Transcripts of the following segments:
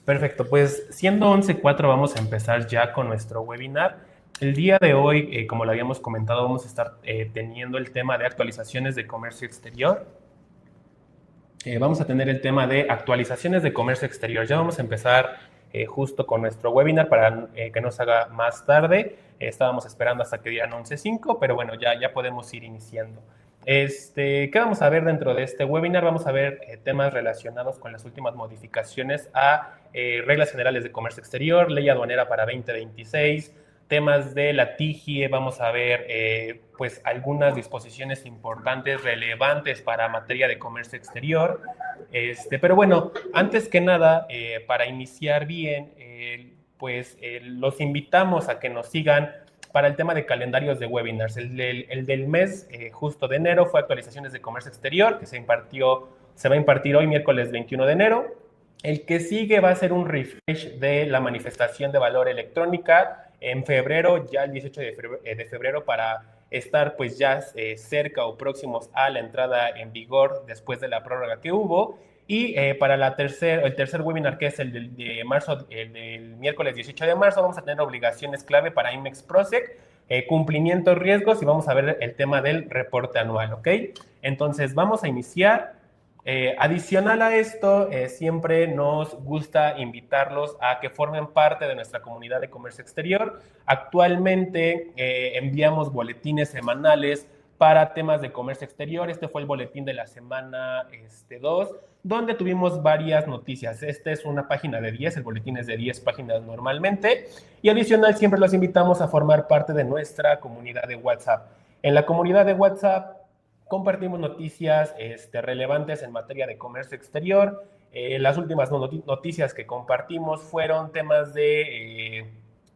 Perfecto, pues siendo 11:04 vamos a empezar ya con nuestro webinar. El día de hoy, como lo habíamos comentado, vamos a estar teniendo el tema de actualizaciones de comercio exterior. Vamos a tener el tema de actualizaciones de comercio exterior. Ya vamos a empezar justo con nuestro webinar para que no se haga más tarde. Estábamos esperando hasta que dieran 11:05, pero bueno, ya podemos ir iniciando. ¿Qué vamos a ver dentro de este webinar? Vamos a ver temas relacionados con las últimas modificaciones a reglas generales de comercio exterior, ley aduanera para 2026, temas de la TIGIE, vamos a ver pues algunas disposiciones importantes, relevantes para materia de comercio exterior. Pero bueno, antes que nada, para iniciar bien, los invitamos a que nos sigan para el tema de calendarios de webinars. El del mes justo de enero fue actualizaciones de comercio exterior, que se va a impartir hoy, miércoles 21 de enero. El que sigue va a ser un refresh de la manifestación de valor electrónica en febrero, ya el 18 de febrero, para estar pues ya cerca o próximos a la entrada en vigor después de la prórroga que hubo. Y para el tercer webinar, que es el de marzo, el del miércoles 18 de marzo, vamos a tener obligaciones clave para IMEX Prosec, cumplimiento, riesgos, y vamos a ver el tema del reporte anual, ¿ok? Entonces vamos a iniciar. Adicional a esto, siempre nos gusta invitarlos a que formen parte de nuestra comunidad de comercio exterior. Actualmente enviamos boletines semanales para temas de comercio exterior. Este fue el boletín de la semana 2, donde tuvimos varias noticias. Esta es una página de 10, el boletín es de 10 páginas normalmente. Y adicional, siempre los invitamos a formar parte de nuestra comunidad de WhatsApp. En la comunidad de WhatsApp compartimos noticias relevantes en materia de comercio exterior. Las últimas noticias que compartimos fueron temas de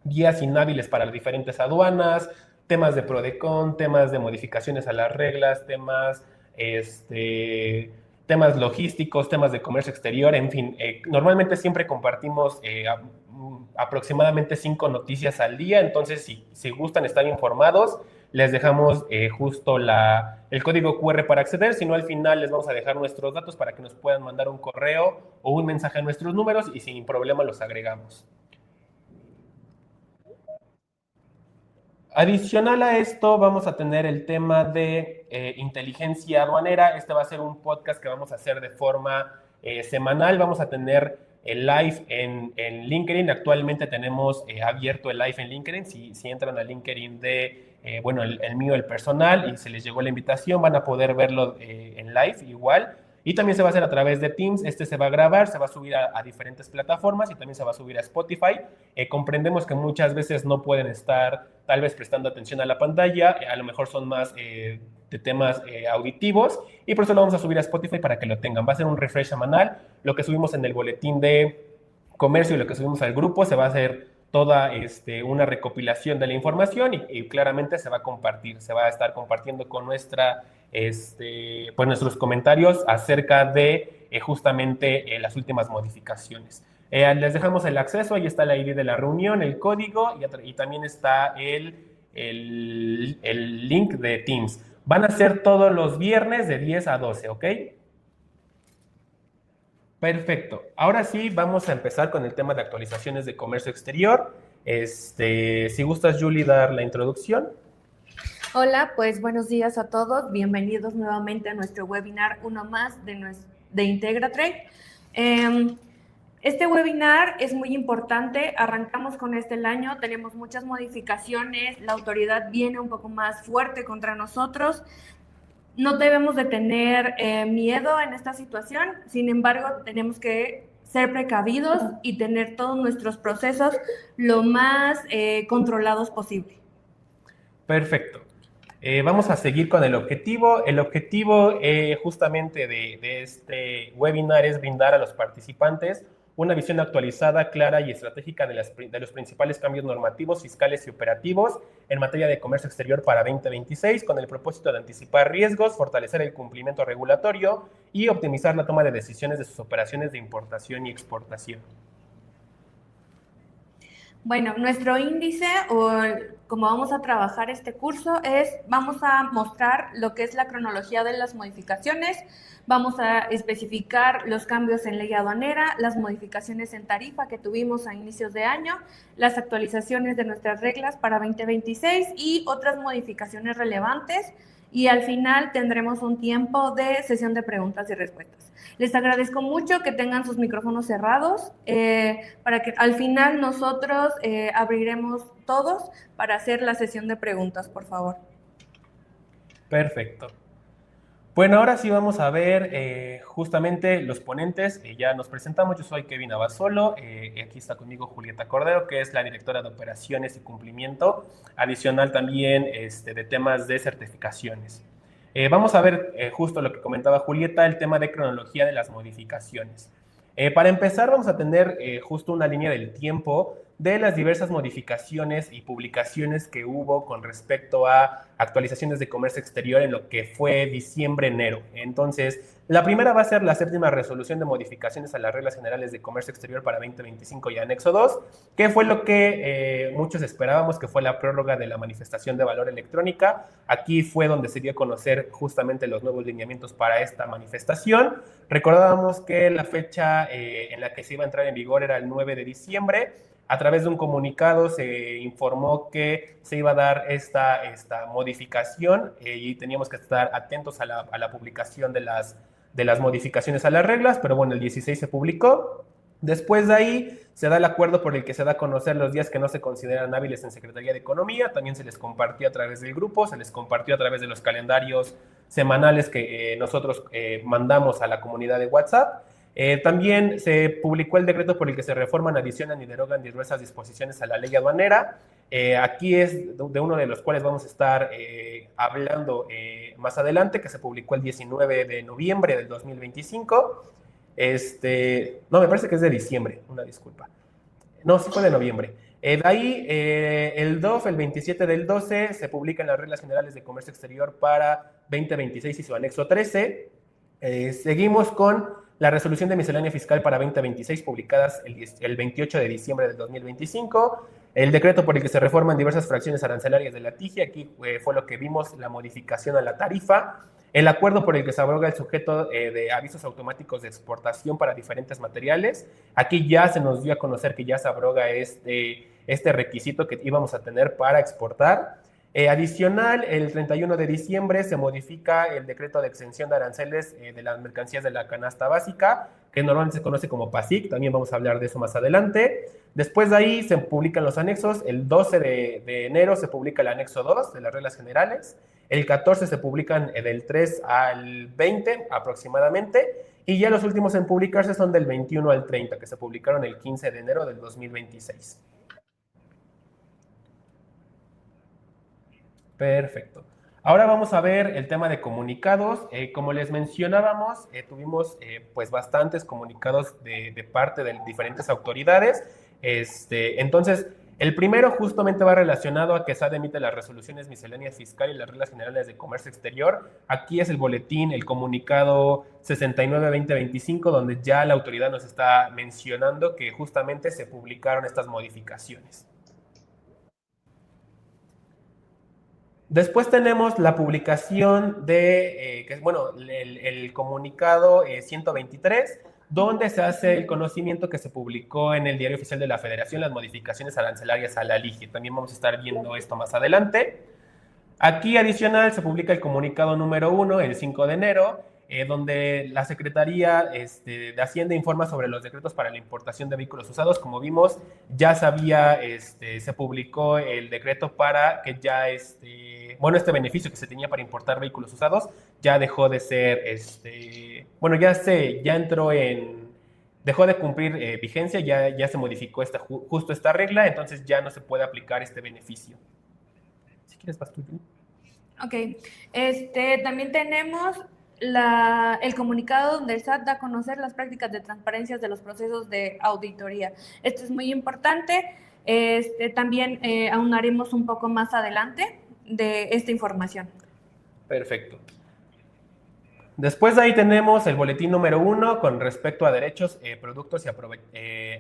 guías inhábiles para las diferentes aduanas, temas de PRODECON, temas de modificaciones a las reglas, temas logísticos, temas de comercio exterior, en fin. Normalmente siempre compartimos aproximadamente 5 noticias al día, entonces si gustan estar informados, les dejamos justo el código QR para acceder. Si no, al final les vamos a dejar nuestros datos para que nos puedan mandar un correo o un mensaje a nuestros números y sin problema los agregamos. Adicional a esto, vamos a tener el tema de inteligencia aduanera. Este va a ser un podcast que vamos a hacer de forma semanal. Vamos a tener el live en LinkedIn. Actualmente tenemos abierto el live en LinkedIn. Si entran al LinkedIn de, el mío, el personal, y se les llegó la invitación, van a poder verlo en live igual. Y también se va a hacer a través de Teams. Este se va a grabar, se va a subir a diferentes plataformas y también se va a subir a Spotify. Comprendemos que muchas veces no pueden estar tal vez prestando atención a la pantalla, a lo mejor son más de temas auditivos, y por eso lo vamos a subir a Spotify para que lo tengan. Va a ser un refresh semanal. Lo que subimos en el boletín de comercio y lo que subimos al grupo se va a hacer toda una recopilación de la información y claramente se va a compartir, se va a estar compartiendo con nuestros comentarios acerca de justamente las últimas modificaciones. Les dejamos el acceso, ahí está la ID de la reunión, el código y también está el link de Teams. Van a ser todos los viernes de 10 a 12, ¿ok? Perfecto. Ahora sí, vamos a empezar con el tema de actualizaciones de comercio exterior. Si gustas, Julie, dar la introducción. Hola, pues buenos días a todos. Bienvenidos nuevamente a nuestro webinar, uno más de IntegraTrade. Este webinar es muy importante. Arrancamos con el año, tenemos muchas modificaciones, la autoridad viene un poco más fuerte contra nosotros. No debemos de tener miedo en esta situación, sin embargo, tenemos que ser precavidos y tener todos nuestros procesos lo más controlados posible. Perfecto. Vamos a seguir con el objetivo. El objetivo justamente de este webinar es brindar a los participantes una visión actualizada, clara y estratégica de los principales cambios normativos, fiscales y operativos en materia de comercio exterior para 2026, con el propósito de anticipar riesgos, fortalecer el cumplimiento regulatorio y optimizar la toma de decisiones de sus operaciones de importación y exportación. Bueno, nuestro índice como vamos a trabajar este curso vamos a mostrar lo que es la cronología de las modificaciones, vamos a especificar los cambios en ley aduanera, las modificaciones en tarifa que tuvimos a inicios de año, las actualizaciones de nuestras reglas para 2026 y otras modificaciones relevantes. Y al final tendremos un tiempo de sesión de preguntas y respuestas. Les agradezco mucho que tengan sus micrófonos cerrados para que al final nosotros abriremos todos para hacer la sesión de preguntas, por favor. Perfecto. Bueno, ahora sí vamos a ver justamente los ponentes. Ya nos presentamos, yo soy Kevin Abasolo, aquí está conmigo Julieta Cordero, que es la directora de operaciones y cumplimiento, adicional también de temas de certificaciones. Vamos a ver justo lo que comentaba Julieta, el tema de cronología de las modificaciones. Para empezar, vamos a tener justo una línea del tiempo de las diversas modificaciones y publicaciones que hubo con respecto a actualizaciones de comercio exterior en lo que fue diciembre-enero. Entonces, la primera va a ser la séptima resolución de modificaciones a las reglas generales de comercio exterior para 2025 y anexo 2, que fue lo que muchos esperábamos, que fue la prórroga de la manifestación de valor electrónica. Aquí fue donde se dio a conocer justamente los nuevos lineamientos para esta manifestación. Recordábamos que la fecha en la que se iba a entrar en vigor era el 9 de diciembre. A través de un comunicado se informó que se iba a dar esta modificación y teníamos que estar atentos a la publicación de las modificaciones a las reglas, pero bueno, el 16 se publicó. Después de ahí se da el acuerdo por el que se da a conocer los días que no se consideran hábiles en Secretaría de Economía. También se les compartió a través del grupo, se les compartió a través de los calendarios semanales que nosotros mandamos a la comunidad de WhatsApp. También se publicó el decreto por el que se reforman, adicionan y derogan diversas disposiciones a la ley aduanera. Aquí es de uno de los cuales vamos a estar hablando más adelante, que se publicó el 19 de noviembre del 2025. No, me parece que es de diciembre, una disculpa. No, sí fue de noviembre. De ahí, el DOF, el 27 del 12, se publican las reglas generales de comercio exterior para 2026 y su anexo 13. Seguimos con la resolución de miscelánea fiscal para 2026, publicadas el 28 de diciembre del 2025. El decreto por el que se reforman diversas fracciones arancelarias de la TIGE, aquí fue lo que vimos, la modificación a la tarifa. El acuerdo por el que se abroga el sujeto de avisos automáticos de exportación para diferentes materiales. Aquí ya se nos dio a conocer que ya se abroga este requisito que íbamos a tener para exportar. Adicional, el 31 de diciembre se modifica el decreto de exención de aranceles de las mercancías de la canasta básica, que normalmente se conoce como PASIC, también vamos a hablar de eso más adelante. Después de ahí se publican los anexos, el 12 de enero se publica el anexo 2 de las reglas generales, el 14 se publican del 3 al 20 aproximadamente, y ya los últimos en publicarse son del 21 al 30, que se publicaron el 15 de enero del 2026. Perfecto. Ahora vamos a ver el tema de comunicados. Como les mencionábamos, tuvimos pues bastantes comunicados de parte de diferentes autoridades. Entonces, el primero justamente va relacionado a que SAT emite las resoluciones misceláneas fiscales y las reglas generales de comercio exterior. Aquí es el boletín, el comunicado 69-2025, donde ya la autoridad nos está mencionando que justamente se publicaron estas modificaciones. Después tenemos la publicación de, el comunicado 123, donde se hace el conocimiento que se publicó en el Diario Oficial de la Federación, las modificaciones arancelarias a la LIGE. También vamos a estar viendo esto más adelante. Aquí adicional se publica el comunicado número 1, el 5 de enero, donde la Secretaría de Hacienda informa sobre los decretos para la importación de vehículos usados. Como vimos, ya se publicó el decreto para que ya este beneficio que se tenía para importar vehículos usados ya dejó de ser, dejó de cumplir vigencia, ya se modificó justo esta regla, entonces ya no se puede aplicar este beneficio. Si quieres, vas tú. Ok, también tenemos el comunicado donde el SAT da a conocer las prácticas de transparencia de los procesos de auditoría. Esto es muy importante. También aunaremos un poco más adelante de esta información. Perfecto. Después de ahí tenemos el boletín número 1 con respecto a derechos, productos y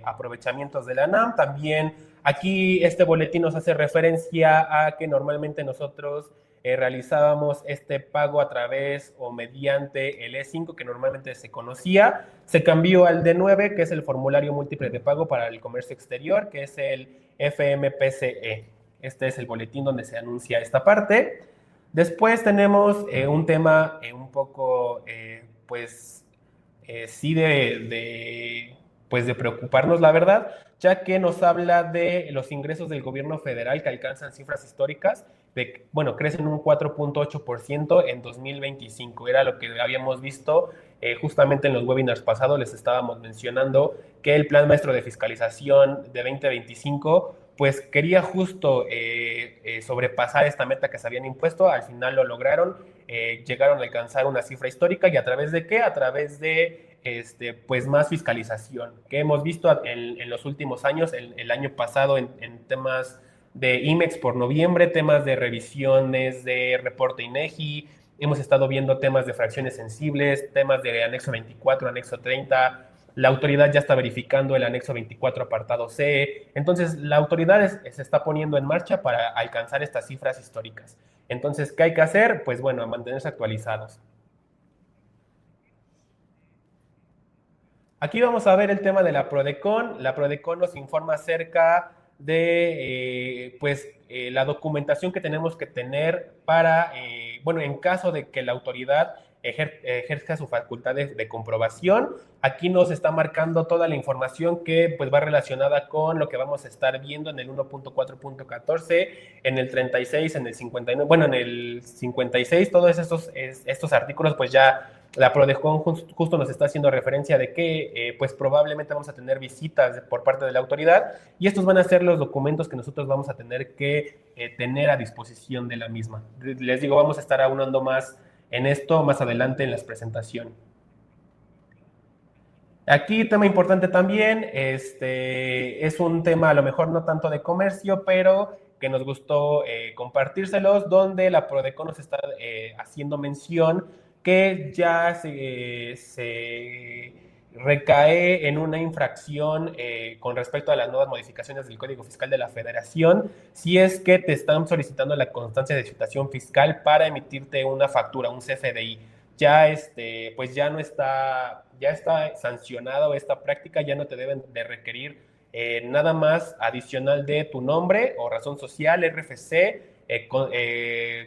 aprovechamientos de la ANAM. También aquí este boletín nos hace referencia a que normalmente nosotros realizábamos este pago a través o mediante el E5 que normalmente se conocía. Se cambió al D9, que es el formulario múltiple de pago para el comercio exterior, que es el FMPCE. Este es el boletín donde se anuncia esta parte. Después tenemos un tema un poco, pues, sí pues de preocuparnos, la verdad, ya que nos habla de los ingresos del gobierno federal que alcanzan cifras históricas, bueno, crecen un 4.8% en 2025. Era lo que habíamos visto justamente en los webinars pasados. Les estábamos mencionando que el Plan Maestro de Fiscalización de 2025 pues quería justo sobrepasar esta meta que se habían impuesto. Al final lo lograron, llegaron a alcanzar una cifra histórica. ¿Y a través de qué? A través de pues más fiscalización que hemos visto en los últimos años, el año pasado en temas de IMEX por noviembre, temas de revisiones de reporte INEGI, hemos estado viendo temas de fracciones sensibles, temas de anexo 24, anexo 30. La autoridad ya está verificando el anexo 24 apartado C. Entonces, la autoridad se está poniendo en marcha para alcanzar estas cifras históricas. Entonces, ¿qué hay que hacer? Pues bueno, mantenerse actualizados. Aquí vamos a ver el tema de la PRODECON. La PRODECON nos informa acerca de la documentación que tenemos que tener para, bueno, en caso de que la autoridad ejerza su facultad de comprobación. Aquí nos está marcando toda la información que pues va relacionada con lo que vamos a estar viendo en el 1.4.14, en el 36, en el 59, bueno, en el 56, todos estos artículos pues ya la PRODECON justo nos está haciendo referencia de que pues probablemente vamos a tener visitas por parte de la autoridad y estos van a ser los documentos que nosotros vamos a tener que tener a disposición de la misma. Les digo, vamos a estar aunando más en esto más adelante en las presentaciones. Aquí tema importante también, es un tema a lo mejor no tanto de comercio, pero que nos gustó compartírselos, donde la PRODECON nos está haciendo mención que ya se recae en una infracción con respecto a las nuevas modificaciones del Código Fiscal de la Federación, si es que te están solicitando la constancia de situación fiscal para emitirte una factura, un CFDI. Ya pues ya no está, ya está sancionado esta práctica, ya no te deben de requerir nada más adicional de tu nombre o razón social, RFC,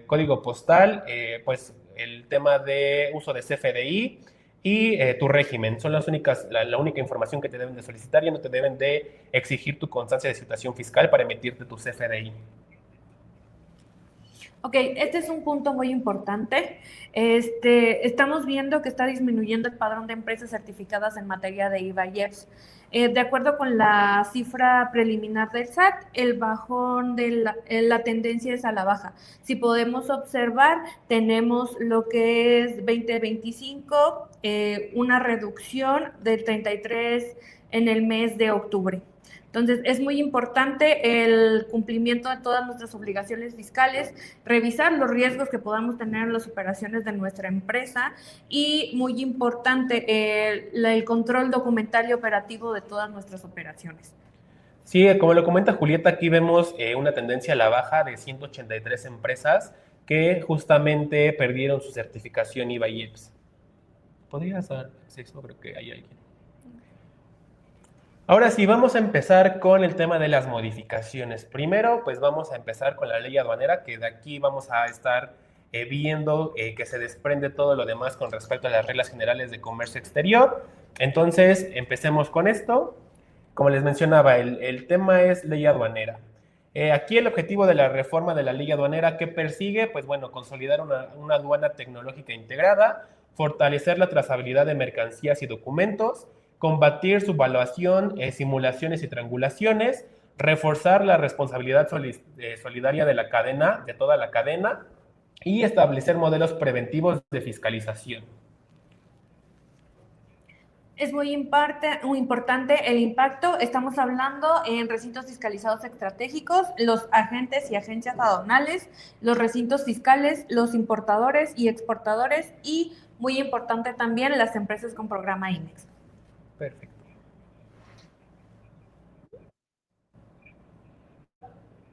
código postal, pues el tema de uso de CFDI y tu régimen. Son las únicas, la única información que te deben de solicitar. Ya no te deben de exigir tu constancia de situación fiscal para emitirte tu CFDI. Ok, este es un punto muy importante. Estamos viendo que está disminuyendo el padrón de empresas certificadas en materia de IVA y EPS. De acuerdo con la cifra preliminar del SAT, el bajón de la tendencia es a la baja. Si podemos observar, tenemos lo que es 2025, una reducción del 33 en el mes de octubre. Entonces, es muy importante el cumplimiento de todas nuestras obligaciones fiscales, revisar los riesgos que podamos tener en las operaciones de nuestra empresa y, muy importante, el control documental y operativo de todas nuestras operaciones. Sí, como lo comenta Julieta, aquí vemos una tendencia a la baja de 183 empresas que justamente perdieron su certificación IVA y EPS. ¿Podrías dar sexo? Creo que hay alguien. Ahora sí, vamos a empezar con el tema de las modificaciones. Primero, pues vamos a empezar con la ley aduanera, que de aquí vamos a estar viendo que se desprende todo lo demás con respecto a las reglas generales de comercio exterior. Entonces, empecemos con esto. Como les mencionaba, el tema es ley aduanera. Aquí el objetivo de la reforma de la ley aduanera, ¿qué persigue? Pues bueno, consolidar una aduana tecnológica integrada, fortalecer la trazabilidad de mercancías y documentos, combatir subvaluación, simulaciones y triangulaciones, reforzar la responsabilidad solidaria de la cadena, de toda la cadena, y establecer modelos preventivos de fiscalización. Es muy importante el impacto. Estamos hablando en recintos fiscalizados estratégicos, los agentes y agencias aduanales, los recintos fiscales, los importadores y exportadores y, muy importante también, las empresas con programa IMEX. Perfecto.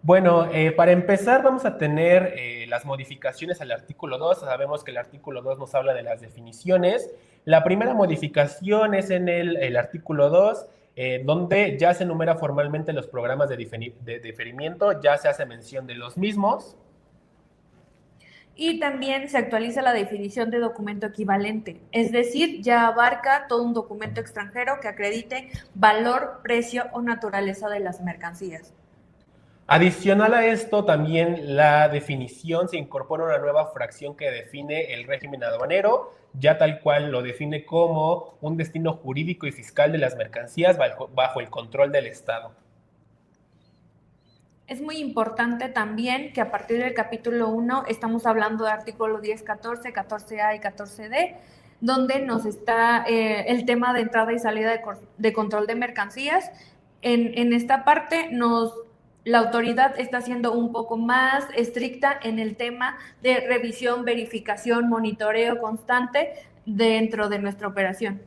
Bueno, para empezar vamos a tener las modificaciones al artículo 2. Sabemos que el artículo 2 nos habla de las definiciones. La primera modificación es en el artículo 2, donde ya se enumera formalmente los programas de diferimiento, ya se hace mención de los mismos. Y también se actualiza la definición de documento equivalente, es decir, ya abarca todo un documento extranjero que acredite valor, precio o naturaleza de las mercancías. Adicional a esto, también la definición se incorpora una nueva fracción que define el régimen aduanero, ya tal cual lo define como un destino jurídico y fiscal de las mercancías bajo el control del Estado. Es muy importante también que a partir del capítulo 1 estamos hablando de artículo 10, 14, 14A y 14D, donde nos está el tema de entrada y salida de control de mercancías. En esta parte la autoridad está siendo un poco más estricta en el tema de revisión, verificación, monitoreo constante dentro de nuestra operación.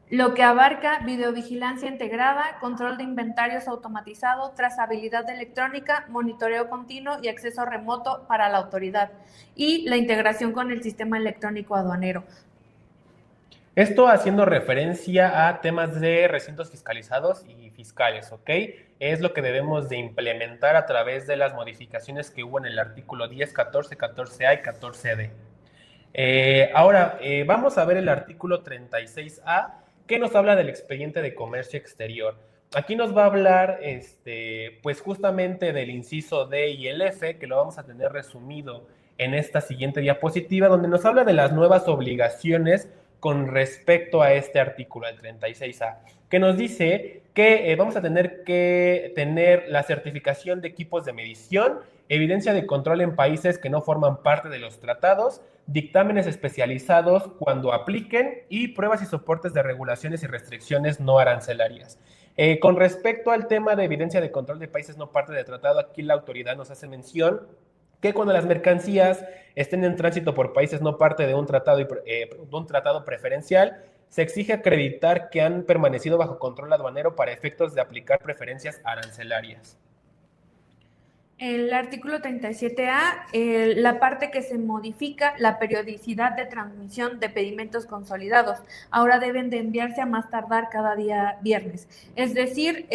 Lo que abarca videovigilancia integrada, control de inventarios automatizado, trazabilidad electrónica, monitoreo continuo y acceso remoto para la autoridad y la integración con el sistema electrónico aduanero. Esto haciendo referencia a temas de recintos fiscalizados y fiscales, ¿ok? Es lo que debemos de implementar a través de las modificaciones que hubo en el artículo 10, 14, 14A y 14D. Ahora, vamos a ver el artículo 36A, que nos habla del expediente de comercio exterior. Aquí nos va a hablar, pues justamente del inciso D y el F, que lo vamos a tener resumido en esta siguiente diapositiva, donde nos habla de las nuevas obligaciones con respecto a este artículo, el 36A, que nos dice que vamos a tener que tener la certificación de equipos de medición, evidencia de control en países que no forman parte de los tratados, dictámenes especializados cuando apliquen y pruebas y soportes de regulaciones y restricciones no arancelarias. Con respecto al tema de evidencia de control de países no parte del tratado, aquí la autoridad nos hace mención que cuando las mercancías estén en tránsito por países no parte de un tratado preferencial, se exige acreditar que han permanecido bajo control aduanero para efectos de aplicar preferencias arancelarias. El artículo 37A, la parte que se modifica, la periodicidad de transmisión de pedimentos consolidados. Ahora deben de enviarse a más tardar cada día viernes. Es decir,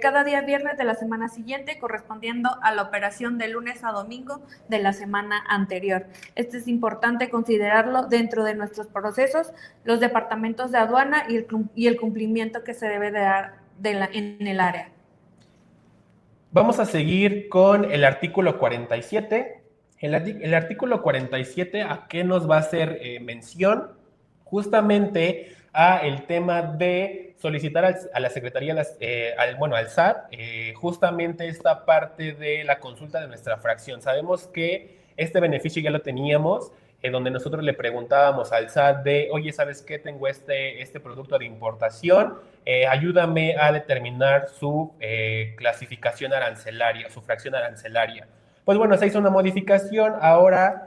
cada día viernes de la semana siguiente, correspondiendo a la operación de lunes a domingo de la semana anterior. Esto es importante considerarlo dentro de nuestros procesos, los departamentos de aduana y el cumplimiento que se debe de dar en el área. Vamos a seguir con el artículo 47. El artículo 47, ¿a qué nos va a hacer mención? Justamente a el tema de solicitar a la Secretaría, al SAT, justamente esta parte de la consulta de nuestra fracción. Sabemos que este beneficio ya lo teníamos, donde nosotros le preguntábamos al SAT de, oye, ¿sabes qué? Tengo este producto de importación, ayúdame a determinar su clasificación arancelaria, su fracción arancelaria. Pues bueno, se hizo una modificación, ahora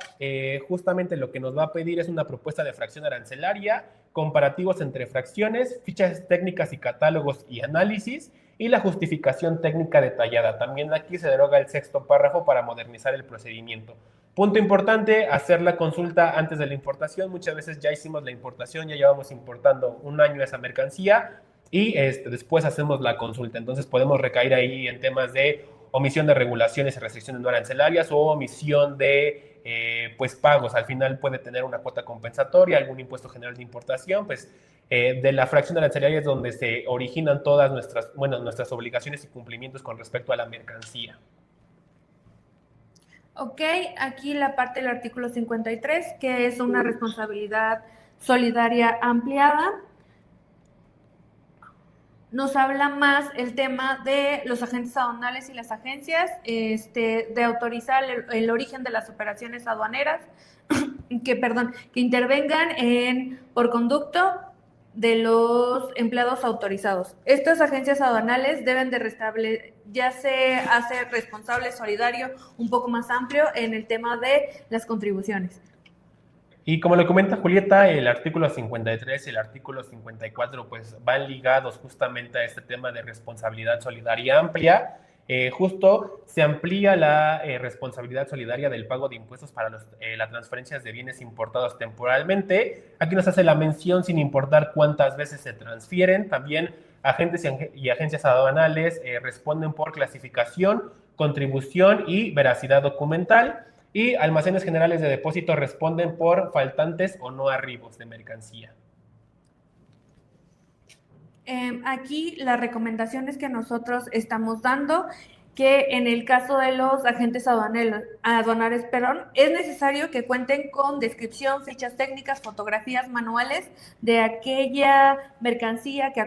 justamente lo que nos va a pedir es una propuesta de fracción arancelaria, comparativos entre fracciones, fichas técnicas y catálogos y análisis, y la justificación técnica detallada. También aquí se deroga el sexto párrafo para modernizar el procedimiento. Punto importante, hacer la consulta antes de la importación. Muchas veces ya hicimos la importación, ya llevamos importando un año esa mercancía y después hacemos la consulta. Entonces podemos recaer ahí en temas de omisión de regulaciones y restricciones no arancelarias o omisión de pues pagos. Al final puede tener una cuota compensatoria, algún impuesto general de importación, pues de la fracción arancelaria es donde se originan todas nuestras obligaciones y cumplimientos con respecto a la mercancía. Ok, aquí la parte del artículo 53, que es una responsabilidad solidaria ampliada. nos habla más el tema de los agentes aduanales y las agencias, de autorizar el origen de las operaciones aduaneras, que intervengan por conducto de los empleados autorizados. Estas agencias aduanales deben de restablecer, ya se hace responsable solidario un poco más amplio en el tema de las contribuciones. Y como le comenta Julieta, el artículo 53 y el artículo 54 pues van ligados justamente a este tema de responsabilidad solidaria amplia. Justo se amplía la responsabilidad solidaria del pago de impuestos para las transferencias de bienes importados temporalmente. Aquí nos hace la mención sin importar cuántas veces se transfieren. También agentes y agencias aduanales responden por clasificación, contribución y veracidad documental. Y almacenes generales de depósito responden por faltantes o no arribos de mercancía. Aquí las recomendaciones que nosotros estamos dando, que en el caso de los agentes aduanales, es necesario que cuenten con descripción, fichas técnicas, fotografías manuales de aquella mercancía que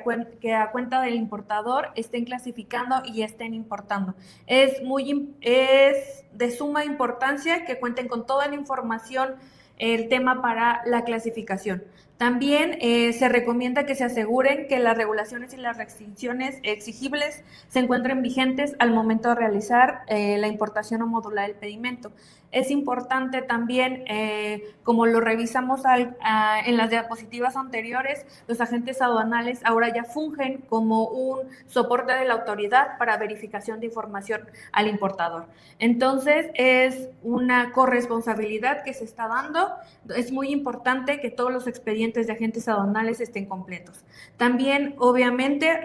a cuenta del importador estén clasificando y estén importando. Es de suma importancia que cuenten con toda la información, el tema para la clasificación. También se recomienda que se aseguren que las regulaciones y las restricciones exigibles se encuentren vigentes al momento de realizar la importación o modular el pedimento. Es importante también, como lo revisamos en las diapositivas anteriores, los agentes aduanales ahora ya fungen como un soporte de la autoridad para verificación de información al importador. Entonces, es una corresponsabilidad que se está dando. Es muy importante que todos los expedientes de agentes aduanales estén completos. También, obviamente,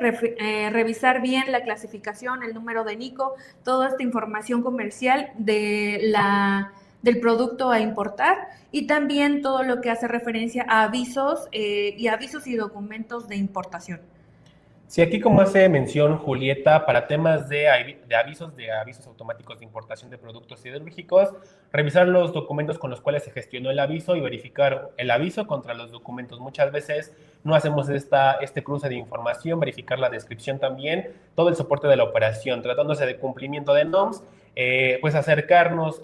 revisar bien la clasificación, el número de NICO, toda esta información comercial del producto a importar, y también todo lo que hace referencia a avisos y documentos de importación. Sí, aquí como hace mención Julieta, para temas de avisos automáticos de importación de productos siderúrgicos, revisar los documentos con los cuales se gestionó el aviso y verificar el aviso contra los documentos. Muchas veces no hacemos este cruce de información, verificar la descripción también, todo el soporte de la operación, tratándose de cumplimiento de NOMS, pues acercarnos,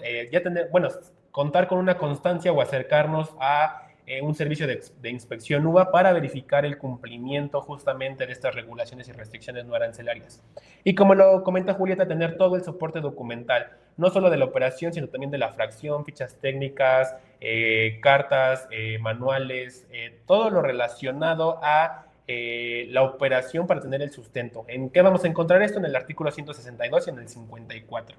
contar con una constancia o acercarnos a un servicio de inspección UVA para verificar el cumplimiento justamente de estas regulaciones y restricciones no arancelarias. Y como lo comenta Julieta, tener todo el soporte documental, no solo de la operación, sino también de la fracción, fichas técnicas, cartas, manuales, todo lo relacionado a la operación para tener el sustento. ¿En qué vamos a encontrar esto? En el artículo 162 y en el 54.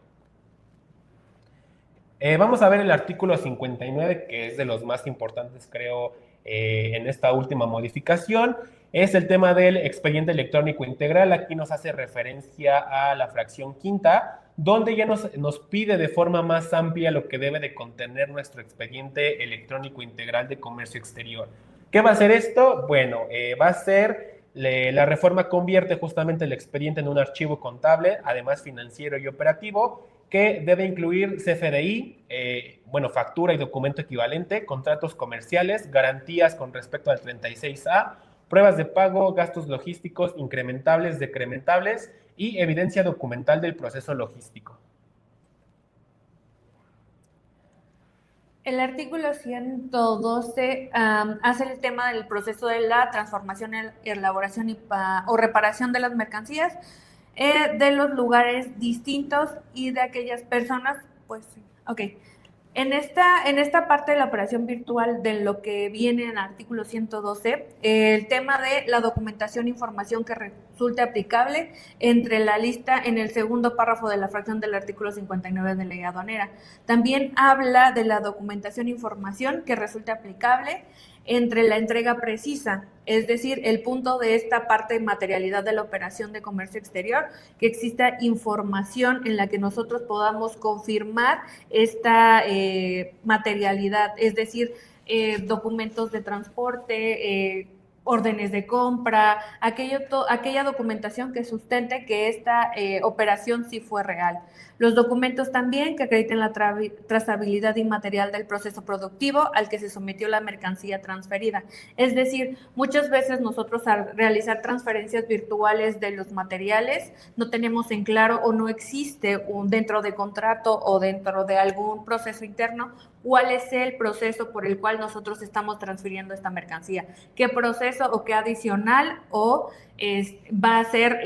Vamos a ver el artículo 59, que es de los más importantes, creo, en esta última modificación. Es el tema del expediente electrónico integral. Aquí nos hace referencia a la fracción quinta, donde ya nos pide de forma más amplia lo que debe de contener nuestro expediente electrónico integral de comercio exterior. ¿Qué va a hacer esto? Bueno, va a ser... La reforma convierte justamente el expediente en un archivo contable, además financiero y operativo, que debe incluir CFDI, factura y documento equivalente, contratos comerciales, garantías con respecto al 36A, pruebas de pago, gastos logísticos incrementables, decrementables y evidencia documental del proceso logístico. El artículo 112 hace el tema del proceso de la transformación, elaboración o reparación de las mercancías de los lugares distintos y de aquellas personas, pues, ok. En esta parte de la operación virtual, de lo que viene en el artículo 112, el tema de la documentación e información que resulte aplicable entre la lista en el segundo párrafo de la fracción del artículo 59 de la ley aduanera. También habla de la documentación e información que resulte aplicable entre la entrega precisa, es decir, el punto de esta parte de materialidad de la operación de comercio exterior, que exista información en la que nosotros podamos confirmar esta materialidad, es decir, documentos de transporte, órdenes de compra, aquella documentación que sustente que esta operación sí fue real. Los documentos también que acrediten la trazabilidad inmaterial del proceso productivo al que se sometió la mercancía transferida. Es decir, muchas veces nosotros al realizar transferencias virtuales de los materiales no tenemos en claro o no existe dentro de contrato o dentro de algún proceso interno cuál es el proceso por el cual nosotros estamos transfiriendo esta mercancía, qué proceso o qué adicional va a ser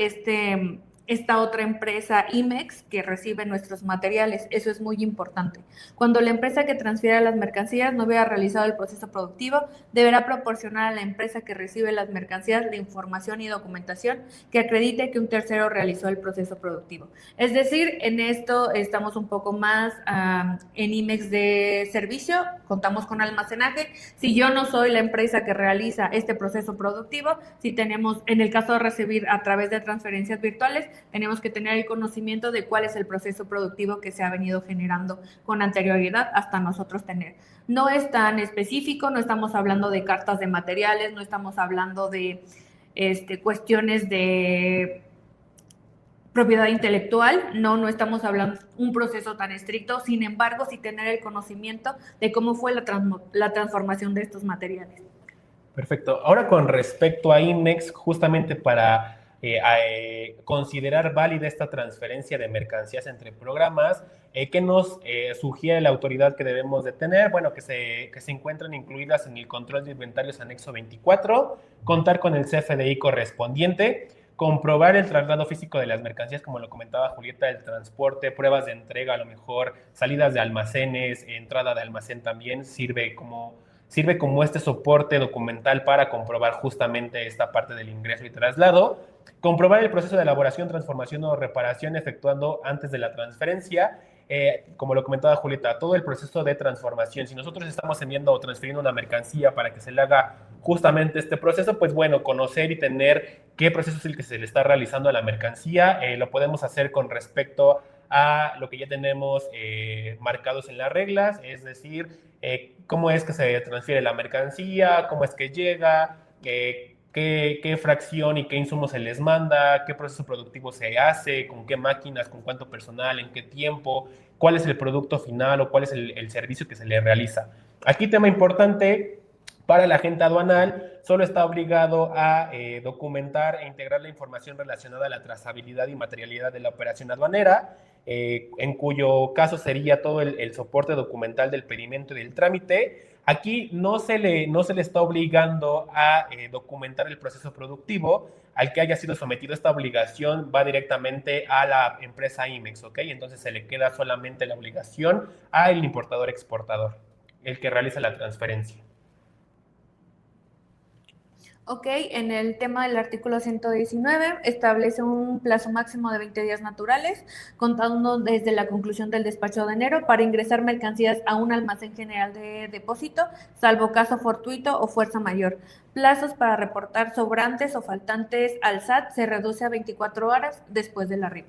esta otra empresa IMEX que recibe nuestros materiales. Eso es muy importante. Cuando la empresa que transfiere las mercancías no hubiera realizado el proceso productivo, deberá proporcionar a la empresa que recibe las mercancías la información y documentación que acredite que un tercero realizó el proceso productivo. Es decir, en esto estamos un poco más en IMEX de servicio, contamos con almacenaje. Si yo no soy la empresa que realiza este proceso productivo, si tenemos, en el caso de recibir a través de transferencias virtuales, tenemos que tener el conocimiento de cuál es el proceso productivo que se ha venido generando con anterioridad hasta nosotros tener. No es tan específico, no estamos hablando de cartas de materiales, no estamos hablando de cuestiones de propiedad intelectual, no estamos hablando de un proceso tan estricto, sin embargo, sí tener el conocimiento de cómo fue la transformación de estos materiales. Perfecto. Ahora con respecto a IMEX, justamente para considerar válida esta transferencia de mercancías entre programas, ¿qué nos sugiere la autoridad que debemos de tener? Bueno, que se encuentran incluidas en el control de inventarios anexo 24, contar con el CFDI correspondiente, comprobar el traslado físico de las mercancías, como lo comentaba Julieta, el transporte, pruebas de entrega, a lo mejor salidas de almacenes, entrada de almacén también, sirve como este soporte documental para comprobar justamente esta parte del ingreso y traslado. Comprobar el proceso de elaboración, transformación o reparación efectuando antes de la transferencia. Como lo comentaba Julieta, todo el proceso de transformación. Si nosotros estamos enviando o transfiriendo una mercancía para que se le haga justamente este proceso, pues bueno, conocer y tener qué proceso es el que se le está realizando a la mercancía. Lo podemos hacer con respecto a lo que ya tenemos marcados en las reglas, es decir, cómo es que se transfiere la mercancía, cómo es que llega, qué fracción y qué insumos se les manda, qué proceso productivo se hace, con qué máquinas, con cuánto personal, en qué tiempo, cuál es el producto final o cuál es el servicio que se le realiza. Aquí tema importante, para el agente aduanal solo está obligado a documentar e integrar la información relacionada a la trazabilidad y materialidad de la operación aduanera, en cuyo caso sería todo el soporte documental del pedimento y del trámite. Aquí no se le está obligando a documentar el proceso productivo. Al que haya sido sometido esta obligación va directamente a la empresa IMEX, ¿ok? Entonces se le queda solamente la obligación al importador-exportador, el que realiza la transferencia. Ok, en el tema del artículo 119 establece un plazo máximo de 20 días naturales, contando desde la conclusión del despacho de enero, para ingresar mercancías a un almacén general de depósito, salvo caso fortuito o fuerza mayor. Plazos para reportar sobrantes o faltantes al SAT se reduce a 24 horas después del arribo.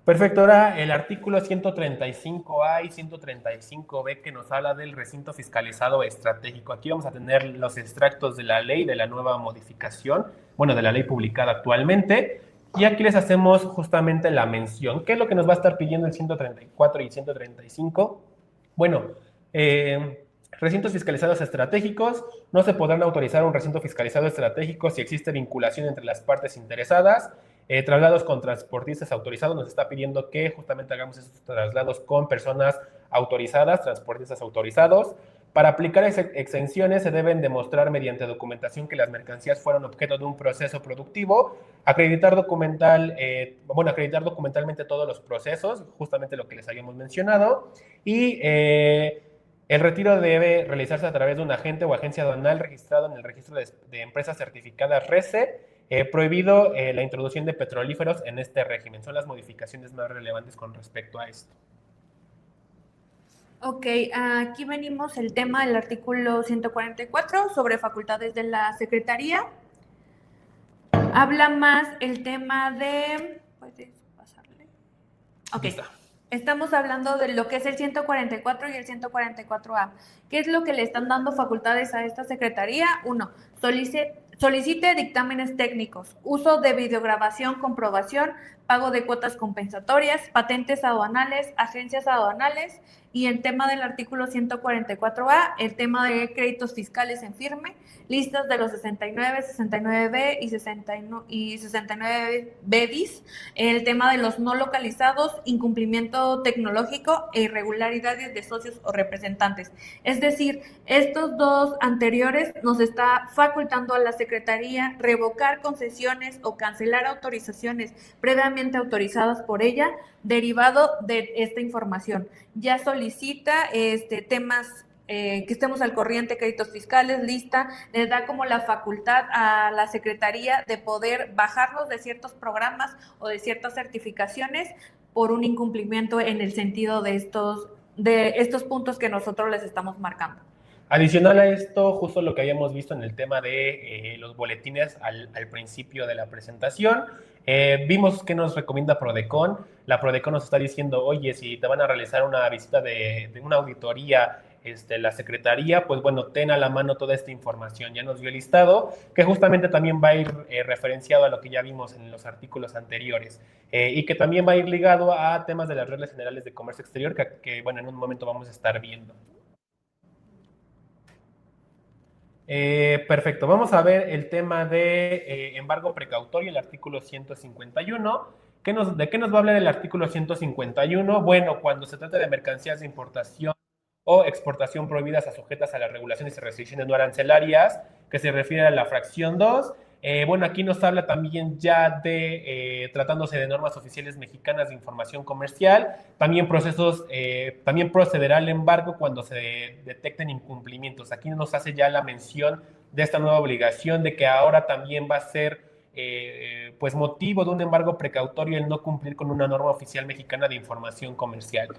Perfecto, ahora el artículo 135A y 135B que nos habla del recinto fiscalizado estratégico. Aquí vamos a tener los extractos de la ley, de la nueva modificación, bueno, de la ley publicada actualmente, y aquí les hacemos justamente la mención. ¿Qué es lo que nos va a estar pidiendo el 134 y 135? Bueno, recintos fiscalizados estratégicos. No se podrán autorizar un recinto fiscalizado estratégico si existe vinculación entre las partes interesadas. Traslados con transportistas autorizados, nos está pidiendo que justamente hagamos esos traslados con personas autorizadas, transportistas autorizados. Para aplicar exenciones se deben demostrar mediante documentación que las mercancías fueron objeto de un proceso productivo, acreditar documentalmente todos los procesos, justamente lo que les habíamos mencionado, y el retiro debe realizarse a través de un agente o agencia aduanal registrado en el registro de empresas certificadas RECE. Prohibido la introducción de petrolíferos en este régimen. Son las modificaciones más relevantes con respecto a esto. Ok, aquí venimos el tema del artículo 144 sobre facultades de la Secretaría. Habla más el tema de... ¿Puedes pasarle? Ok. Estamos hablando de lo que es el 144 y el 144A. ¿Qué es lo que le están dando facultades a esta secretaría? Uno, solicite dictámenes técnicos, uso de videograbación, comprobación, pago de cuotas compensatorias, patentes aduanales, agencias aduanales, y el tema del artículo 144A, el tema de créditos fiscales en firme, listas de los 69, 69B y 69B bis, el tema de los no localizados, incumplimiento tecnológico e irregularidades de socios o representantes. Es decir, estos dos anteriores nos está facultando a la Secretaría revocar concesiones o cancelar autorizaciones previamente autorizadas por ella, derivado de esta información. Ya solicita temas que estemos al corriente, créditos fiscales, lista, les da como la facultad a la Secretaría de poder bajarlos de ciertos programas o de ciertas certificaciones por un incumplimiento en el sentido de estos puntos que nosotros les estamos marcando. Adicional a esto, justo lo que habíamos visto en el tema de los boletines al principio de la presentación, vimos que nos recomienda Prodecon. La Prodecon nos está diciendo, oye, si te van a realizar una visita de una auditoría, la Secretaría, pues bueno, ten a la mano toda esta información. Ya nos dio el listado, que justamente también va a ir referenciado a lo que ya vimos en los artículos anteriores, y que también va a ir ligado a temas de las reglas generales de comercio exterior, que bueno, en un momento vamos a estar viendo. Perfecto, vamos a ver el tema de embargo precautorio, el artículo 151. ¿De qué nos va a hablar el artículo 151? Bueno, cuando se trata de mercancías de importación o exportación prohibidas o sujetas a las regulaciones y restricciones no arancelarias, que se refiere a la fracción 2. Bueno, aquí nos habla también ya de, tratándose de normas oficiales mexicanas de información comercial, también también procederá al embargo cuando se detecten incumplimientos. Aquí nos hace ya la mención de esta nueva obligación de que ahora también va a ser pues motivo de un embargo precautorio el no cumplir con una norma oficial mexicana de información comercial.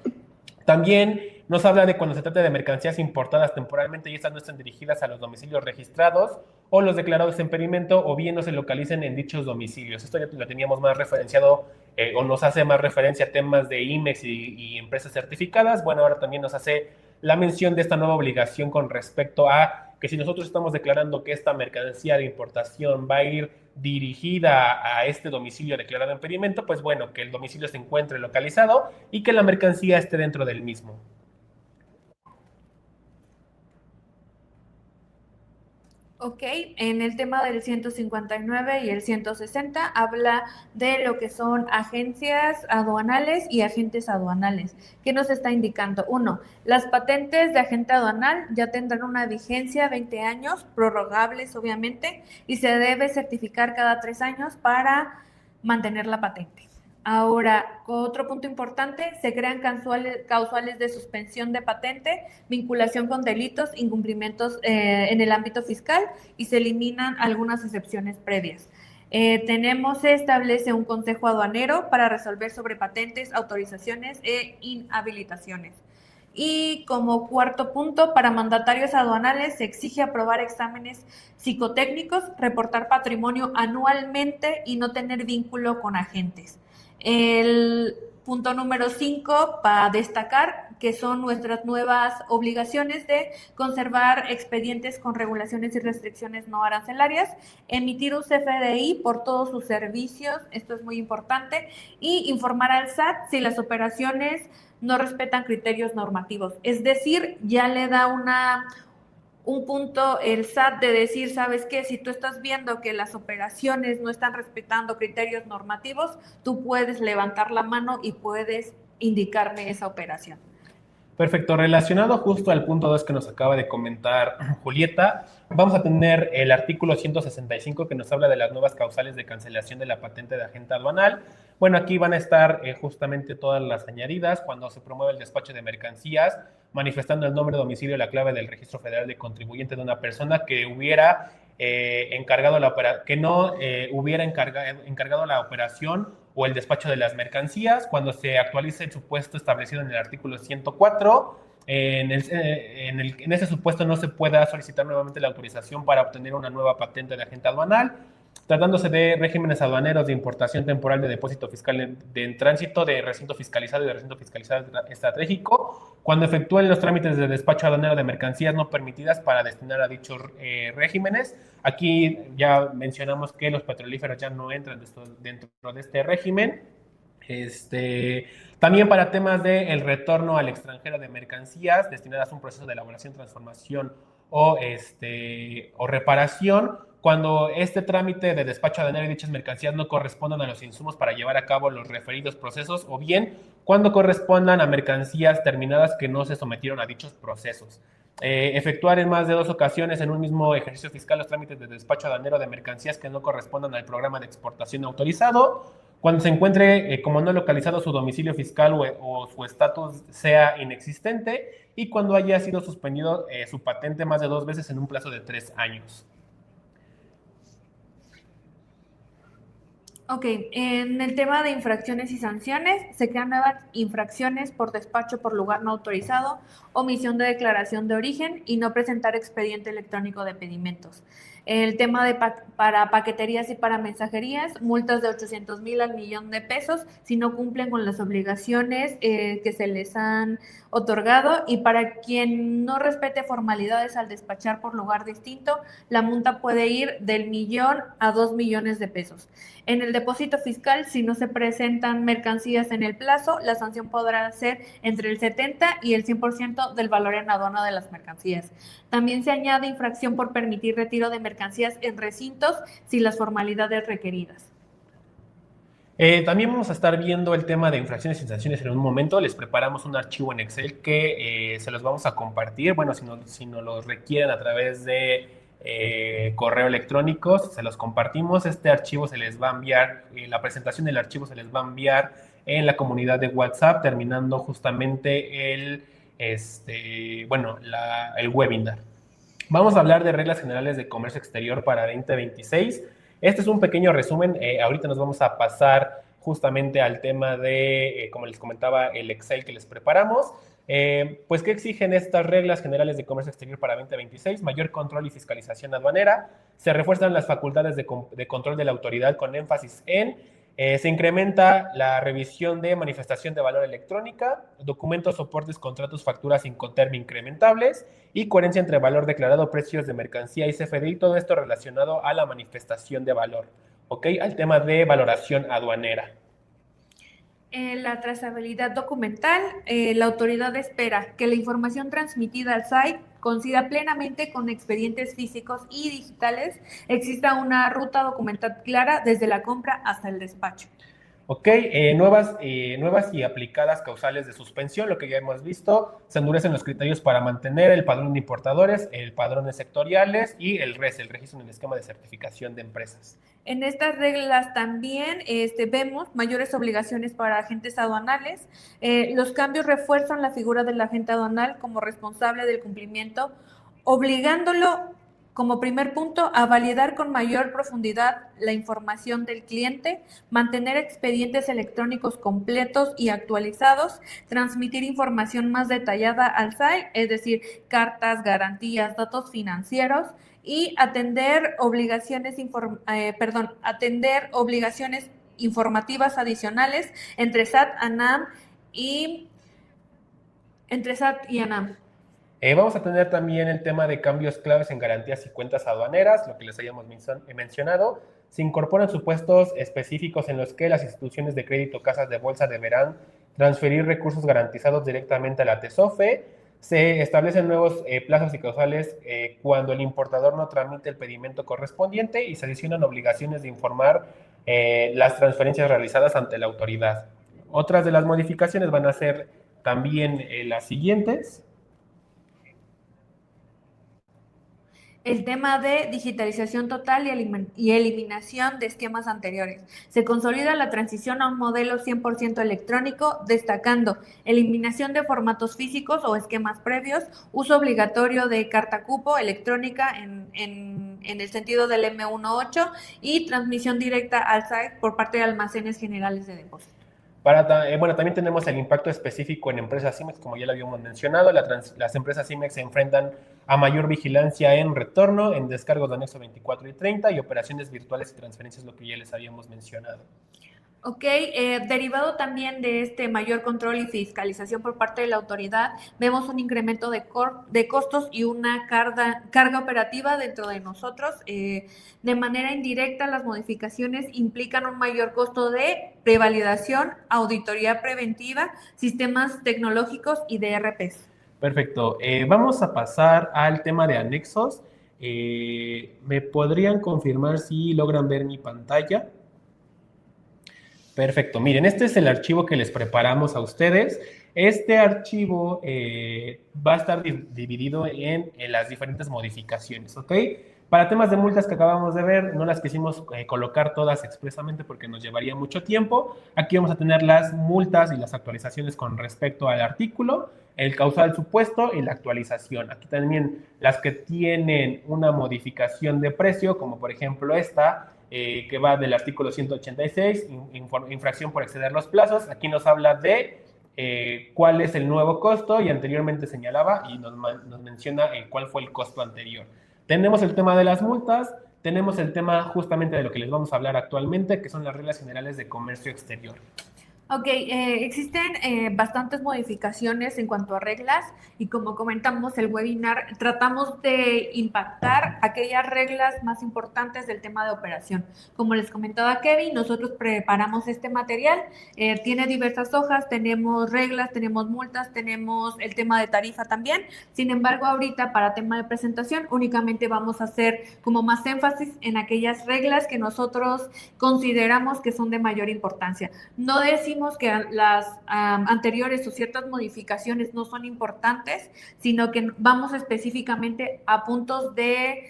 También nos habla de cuando se trata de mercancías importadas temporalmente y estas no están dirigidas a los domicilios registrados o los declarados en pedimento o bien no se localicen en dichos domicilios. Esto ya lo teníamos más referenciado o nos hace más referencia a temas de IMEX y empresas certificadas. Bueno, ahora también nos hace la mención de esta nueva obligación con respecto a que si nosotros estamos declarando que esta mercancía de importación va a ir dirigida a este domicilio declarado en pedimento, pues bueno, que el domicilio se encuentre localizado y que la mercancía esté dentro del mismo. Ok, en el tema del 159 y el 160 habla de lo que son agencias aduanales y agentes aduanales. ¿Qué nos está indicando? Uno, las patentes de agente aduanal ya tendrán una vigencia 20 años, prorrogables obviamente, y se debe certificar cada 3 años para mantener la patente. Ahora, otro punto importante, se crean causales de suspensión de patente, vinculación con delitos, incumplimientos en el ámbito fiscal y se eliminan algunas excepciones previas. Se establece un consejo aduanero para resolver sobre patentes, autorizaciones e inhabilitaciones. Y como cuarto punto, para mandatarios aduanales se exige aprobar exámenes psicotécnicos, reportar patrimonio anualmente y no tener vínculo con agentes. El punto número 5, para destacar que son nuestras nuevas obligaciones de conservar expedientes con regulaciones y restricciones no arancelarias, emitir un CFDI por todos sus servicios, esto es muy importante, y informar al SAT si las operaciones no respetan criterios normativos. Es decir, ya le da un punto el SAT de decir, ¿sabes qué? Si tú estás viendo que las operaciones no están respetando criterios normativos, tú puedes levantar la mano y puedes indicarme esa operación. Perfecto, relacionado justo al punto 2 que nos acaba de comentar Julieta, vamos a tener el artículo 165 que nos habla de las nuevas causales de cancelación de la patente de agente aduanal. Bueno, aquí van a estar justamente todas las añadidas cuando se promueve el despacho de mercancías, manifestando el nombre, domicilio y la clave del registro federal de contribuyente de una persona que hubiera encargado la operación o el despacho de las mercancías. Cuando se actualice el supuesto establecido en el artículo 104, en ese supuesto no se pueda solicitar nuevamente la autorización para obtener una nueva patente de agente aduanal. tratándose de regímenes aduaneros de importación temporal de depósito fiscal en tránsito, de recinto fiscalizado y de recinto fiscalizado estratégico, cuando efectúen los trámites de despacho aduanero de mercancías no permitidas para destinar a dichos regímenes. Aquí ya mencionamos que los petrolíferos ya no entran dentro de este régimen. También para temas del retorno al extranjero de mercancías destinadas a un proceso de elaboración, transformación o reparación, cuando este trámite de despacho aduanero y dichas mercancías no correspondan a los insumos para llevar a cabo los referidos procesos, o bien cuando correspondan a mercancías terminadas que no se sometieron a dichos procesos. Efectuar en más de 2 ocasiones en un mismo ejercicio fiscal los trámites de despacho aduanero de mercancías que no correspondan al programa de exportación autorizado, cuando se encuentre como no localizado su domicilio fiscal o su estatus sea inexistente, y cuando haya sido suspendido su patente más de 2 veces en un plazo de 3 años. Ok, en el tema de infracciones y sanciones, se crean nuevas infracciones por despacho por lugar no autorizado, omisión de declaración de origen y no presentar expediente electrónico de pedimentos. El tema de para paqueterías y para mensajerías, multas de 800,000 al millón de pesos si no cumplen con las obligaciones que se les han otorgado, y para quien no respete formalidades al despachar por lugar distinto, la multa puede ir del 1,000,000 a 2,000,000 de pesos. En el depósito fiscal, si no se presentan mercancías en el plazo, la sanción podrá ser entre el 70 y el 100% del valor en aduana de las mercancías. También se añade infracción por permitir retiro de mercancías en recintos sin las formalidades requeridas. También vamos a estar viendo el tema de infracciones y sanciones en un momento. Les preparamos un archivo en Excel que se los vamos a compartir. Bueno, si nos lo requieren a través de correo electrónico, se los compartimos. Este archivo se les va a enviar, la presentación del archivo se les va a enviar en la comunidad de WhatsApp, terminando justamente el webinar. Vamos a hablar de reglas generales de comercio exterior para 2026. Este es un pequeño resumen. Ahorita nos vamos a pasar justamente al tema de, como les comentaba, el Excel que les preparamos. Pues, ¿qué exigen estas reglas generales de comercio exterior para 2026? Mayor control y fiscalización aduanera. Se refuerzan las facultades de control de la autoridad con énfasis en se incrementa la revisión de manifestación de valor electrónica, documentos, soportes, contratos, facturas Incoterm incrementables y coherencia entre valor declarado, precios de mercancía y CFDI, todo esto relacionado a la manifestación de valor, ¿ok? Al tema de valoración aduanera. En la trazabilidad documental, la autoridad espera que la información transmitida al site coincida plenamente con expedientes físicos y digitales, exista una ruta documental clara desde la compra hasta el despacho. Ok, nuevas y aplicadas causales de suspensión, lo que ya hemos visto, se endurecen los criterios para mantener el padrón de importadores, el padrón sectoriales y el RES, el registro en el esquema de certificación de empresas. En estas reglas también vemos mayores obligaciones para agentes aduanales. Los cambios refuerzan la figura del agente aduanal como responsable del cumplimiento, obligándolo como primer punto a validar con mayor profundidad la información del cliente, mantener expedientes electrónicos completos y actualizados, transmitir información más detallada al site, es decir, cartas, garantías, datos financieros, y atender obligaciones informativas adicionales entre SAT y ANAM. Vamos a tener también el tema de cambios claves en garantías y cuentas aduaneras, lo que les habíamos mencionado. Se incorporan supuestos específicos en los que las instituciones de crédito, casas de bolsa deberán transferir recursos garantizados directamente a la TESOFE. Se establecen nuevos plazos y causales cuando el importador no tramite el pedimento correspondiente, y se adicionan obligaciones de informar las transferencias realizadas ante la autoridad. Otras de las modificaciones van a ser también las siguientes. El tema de digitalización total y eliminación de esquemas anteriores. Se consolida la transición a un modelo 100% electrónico, destacando eliminación de formatos físicos o esquemas previos, uso obligatorio de carta cupo electrónica en el sentido del M18 y transmisión directa al site por parte de almacenes generales de depósito. Bueno, también tenemos el impacto específico en empresas CIMEX, como ya lo habíamos mencionado. Las empresas CIMEX se enfrentan a mayor vigilancia en retorno, en descargos de anexo 24 y 30 y operaciones virtuales y transferencias, lo que ya les habíamos mencionado. Ok, derivado también de este mayor control y fiscalización por parte de la autoridad, vemos un incremento de costos y una carga operativa dentro de nosotros. De manera indirecta, las modificaciones implican un mayor costo de prevalidación, auditoría preventiva, sistemas tecnológicos y de ERPs. Perfecto. Vamos a pasar al tema de anexos. ¿Me podrían confirmar si logran ver mi pantalla? Perfecto. Miren, este es el archivo que les preparamos a ustedes. Este archivo va a estar dividido en las diferentes modificaciones, ¿ok? Para temas de multas que acabamos de ver, no las quisimos colocar todas expresamente porque nos llevaría mucho tiempo. Aquí vamos a tener las multas y las actualizaciones con respecto al artículo, el causal supuesto y la actualización. Aquí también las que tienen una modificación de precio, como por ejemplo esta, que va del artículo 186, infracción por exceder los plazos. Aquí nos habla de cuál es el nuevo costo y anteriormente señalaba y nos menciona cuál fue el costo anterior. Tenemos el tema de las multas, tenemos el tema justamente de lo que les vamos a hablar actualmente, que son las reglas generales de comercio exterior. Ok, existen bastantes modificaciones en cuanto a reglas y como comentamos el webinar, tratamos de impactar aquellas reglas más importantes del tema de operación. Como les comentaba Kevin, nosotros preparamos este material, tiene diversas hojas, tenemos reglas, tenemos multas, tenemos el tema de tarifa también. Sin embargo, ahorita para tema de presentación únicamente vamos a hacer como más énfasis en aquellas reglas que nosotros consideramos que son de mayor importancia. No decimos que las anteriores o ciertas modificaciones no son importantes, sino que vamos específicamente a puntos de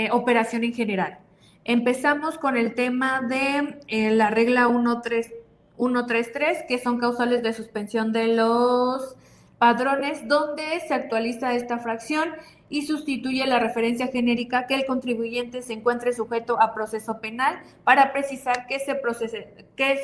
operación en general. Empezamos con el tema de la regla 133, que son causales de suspensión de los padrones, donde se actualiza esta fracción y sustituye la referencia genérica que el contribuyente se encuentre sujeto a proceso penal para precisar que se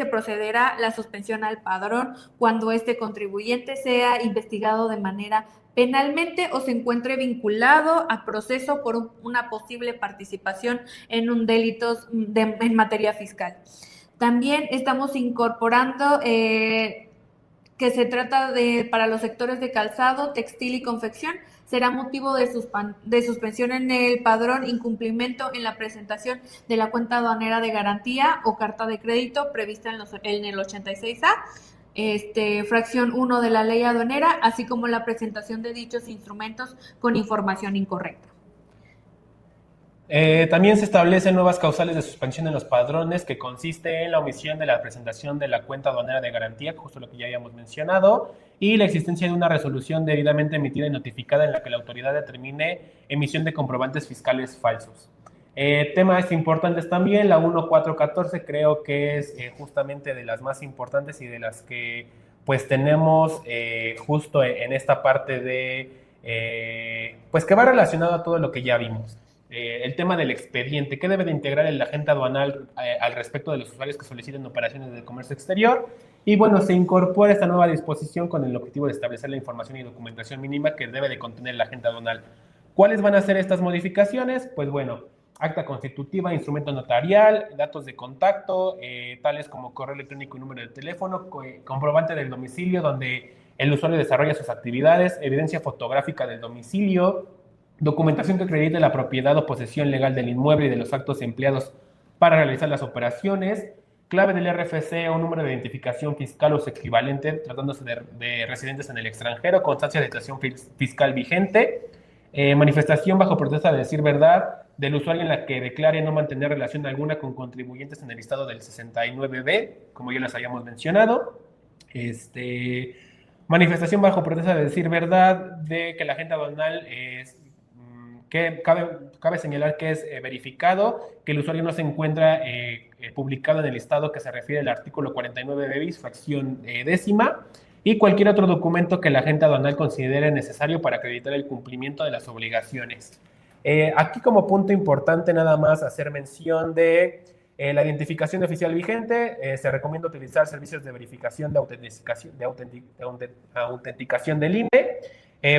procederá la suspensión al padrón cuando este contribuyente sea investigado de manera penalmente o se encuentre vinculado a proceso por una posible participación en un delito en materia fiscal. También estamos incorporando que se trata de para los sectores de calzado, textil y confección, será motivo de suspensión en el padrón incumplimiento en la presentación de la cuenta aduanera de garantía o carta de crédito prevista en el 86A, fracción 1 de la ley aduanera, así como la presentación de dichos instrumentos con información incorrecta. También se establecen nuevas causales de suspensión en los padrones, que consiste en la omisión de la presentación de la cuenta aduanera de garantía, justo lo que ya habíamos mencionado, y la existencia de una resolución debidamente emitida y notificada en la que la autoridad determine emisión de comprobantes fiscales falsos. Temas importantes también, la 1414 creo que es justamente de las más importantes y de las que pues tenemos justo en esta parte de, pues que va relacionado a todo lo que ya vimos. El tema del expediente, ¿qué debe de integrar el agente aduanal al respecto de los usuarios que soliciten operaciones de comercio exterior? Y bueno, se incorpora esta nueva disposición con el objetivo de establecer la información y documentación mínima que debe de contener el agente aduanal. ¿Cuáles van a ser estas modificaciones? Pues bueno, acta constitutiva, instrumento notarial, datos de contacto, tales como correo electrónico y número de teléfono, comprobante del domicilio donde el usuario desarrolla sus actividades, evidencia fotográfica del domicilio, documentación que acredite la propiedad o posesión legal del inmueble y de los actos empleados para realizar las operaciones, clave del RFC o número de identificación fiscal o su equivalente, tratándose de residentes en el extranjero, constancia de situación fiscal vigente, manifestación bajo protesta de decir verdad del usuario en la que declare no mantener relación alguna con contribuyentes en el listado del 69B, como ya les habíamos mencionado, manifestación bajo protesta de decir verdad de que la agente aduanal que cabe señalar que es verificado, que el usuario no se encuentra publicado en el listado que se refiere al artículo 49 bis, fracción décima, y cualquier otro documento que el agente aduanal considere necesario para acreditar el cumplimiento de las obligaciones. Aquí como punto importante nada más hacer mención de La identificación oficial vigente, se recomienda utilizar servicios de verificación de autenticación del INE.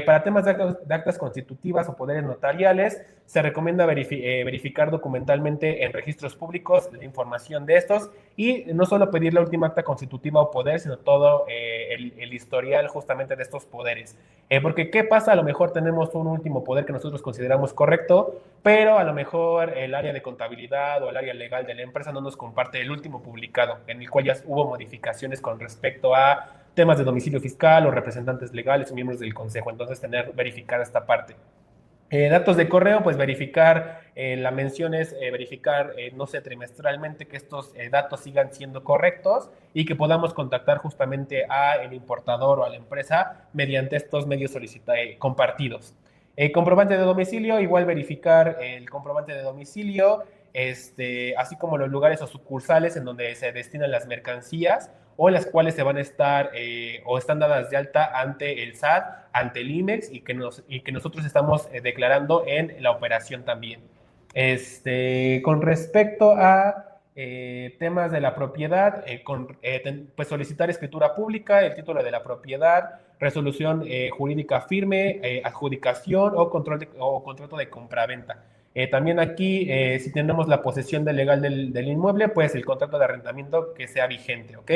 Para temas de actas constitutivas o poderes notariales, se recomienda verificar documentalmente en registros públicos la información de estos y no solo pedir la última acta constitutiva o poder, sino todo el historial justamente de estos poderes. Porque ¿qué pasa? A lo mejor tenemos un último poder que nosotros consideramos correcto, pero a lo mejor el área de contabilidad o el área legal de la empresa no nos comparte el último publicado, en el cual ya hubo modificaciones con respecto a temas de domicilio fiscal o representantes legales o miembros del consejo. Entonces, verificada esta parte. Datos de correo, pues verificar, la mención es verificar, no sé, trimestralmente que estos datos sigan siendo correctos y que podamos contactar justamente a el importador o a la empresa mediante estos medios compartidos. Comprobante de domicilio, igual verificar el comprobante de domicilio, así como los lugares o sucursales en donde se destinan las mercancías o las cuales se van a estar o están dadas de alta ante el SAT, ante el IMEX y que nosotros estamos declarando en la operación también. Con respecto a temas de la propiedad, pues solicitar escritura pública, el título de la propiedad, resolución jurídica firme, adjudicación o contrato de compraventa. También aquí, si tenemos la posesión legal del inmueble, pues el contrato de arrendamiento que sea vigente, ¿ok?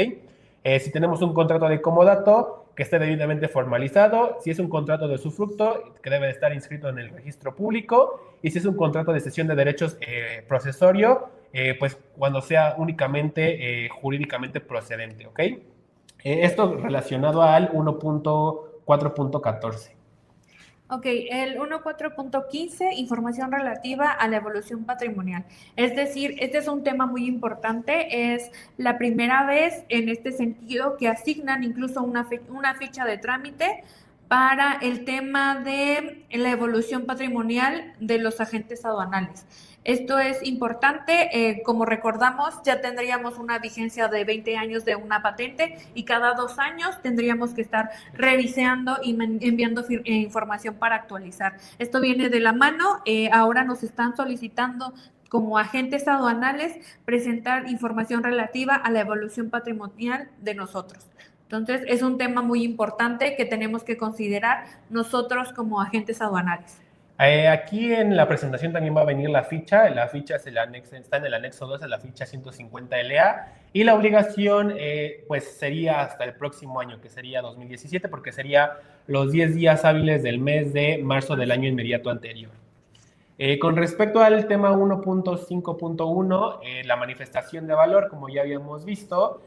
Si tenemos un contrato de comodato que esté debidamente formalizado, si es un contrato de usufructo que debe estar inscrito en el registro público, y si es un contrato de cesión de derechos procesorio, pues cuando sea únicamente jurídicamente procedente, ¿ok? Esto relacionado al 1.4.14. Ok, el 1.4.15, información relativa a la evolución patrimonial. Es decir, este es un tema muy importante. Es la primera vez en este sentido que asignan incluso una ficha de trámite para el tema de la evolución patrimonial de los agentes aduanales. Esto es importante, como recordamos, ya tendríamos una vigencia de 20 años de una patente y cada 2 años tendríamos que estar revisando y enviando información para actualizar. Esto viene de la mano, ahora nos están solicitando como agentes aduanales presentar información relativa a la evolución patrimonial de nosotros. Entonces, es un tema muy importante que tenemos que considerar nosotros como agentes aduanales. Aquí en la presentación también va a venir la ficha es está en el anexo 2 de la ficha 150 LA y la obligación pues sería hasta el próximo año, que sería 2017, porque sería los 10 días hábiles del mes de marzo del año inmediato anterior. Con respecto al tema 1.5.1, la manifestación de valor, como ya habíamos visto,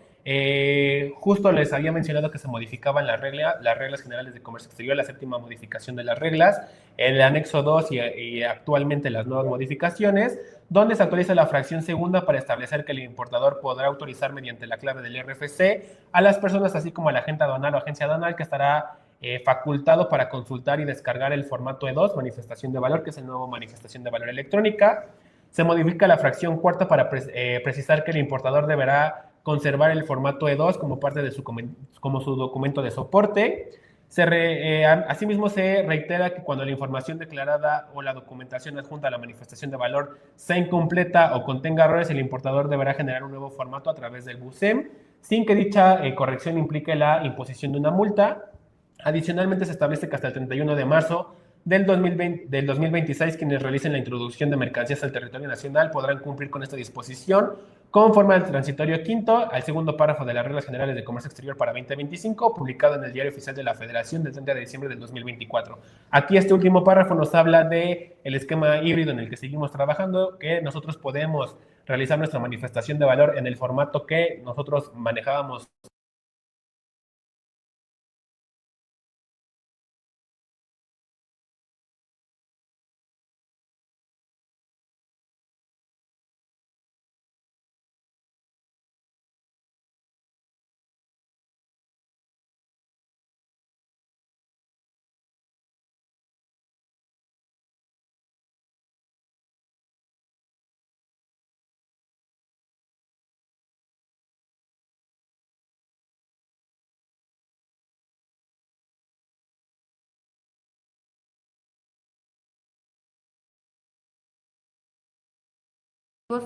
justo les había mencionado que se modificaban las reglas generales de comercio exterior, la séptima modificación de las reglas, el anexo 2 y actualmente las nuevas modificaciones, donde se actualiza la fracción segunda para establecer que el importador podrá autorizar mediante la clave del RFC a las personas, así como al agente aduanal o agencia aduanal, que estará facultado para consultar y descargar el formato E2, manifestación de valor, que es el nuevo manifestación de valor electrónica. Se modifica la fracción cuarta para precisar que el importador deberá conservar el formato E2 como parte de como su documento de soporte. Asimismo, se reitera que cuando la información declarada o la documentación adjunta a la manifestación de valor sea incompleta o contenga errores, el importador deberá generar un nuevo formato a través del BUSEM, sin que dicha corrección implique la imposición de una multa. Adicionalmente, se establece que hasta el 31 de marzo del 2026, quienes realicen la introducción de mercancías al territorio nacional podrán cumplir con esta disposición conforme al transitorio quinto, al segundo párrafo de las reglas generales de comercio exterior para 2025, publicado en el Diario Oficial de la Federación del 30 de diciembre del 2024. Aquí este último párrafo nos habla de el esquema híbrido en el que seguimos trabajando, que nosotros podemos realizar nuestra manifestación de valor en el formato que nosotros manejábamos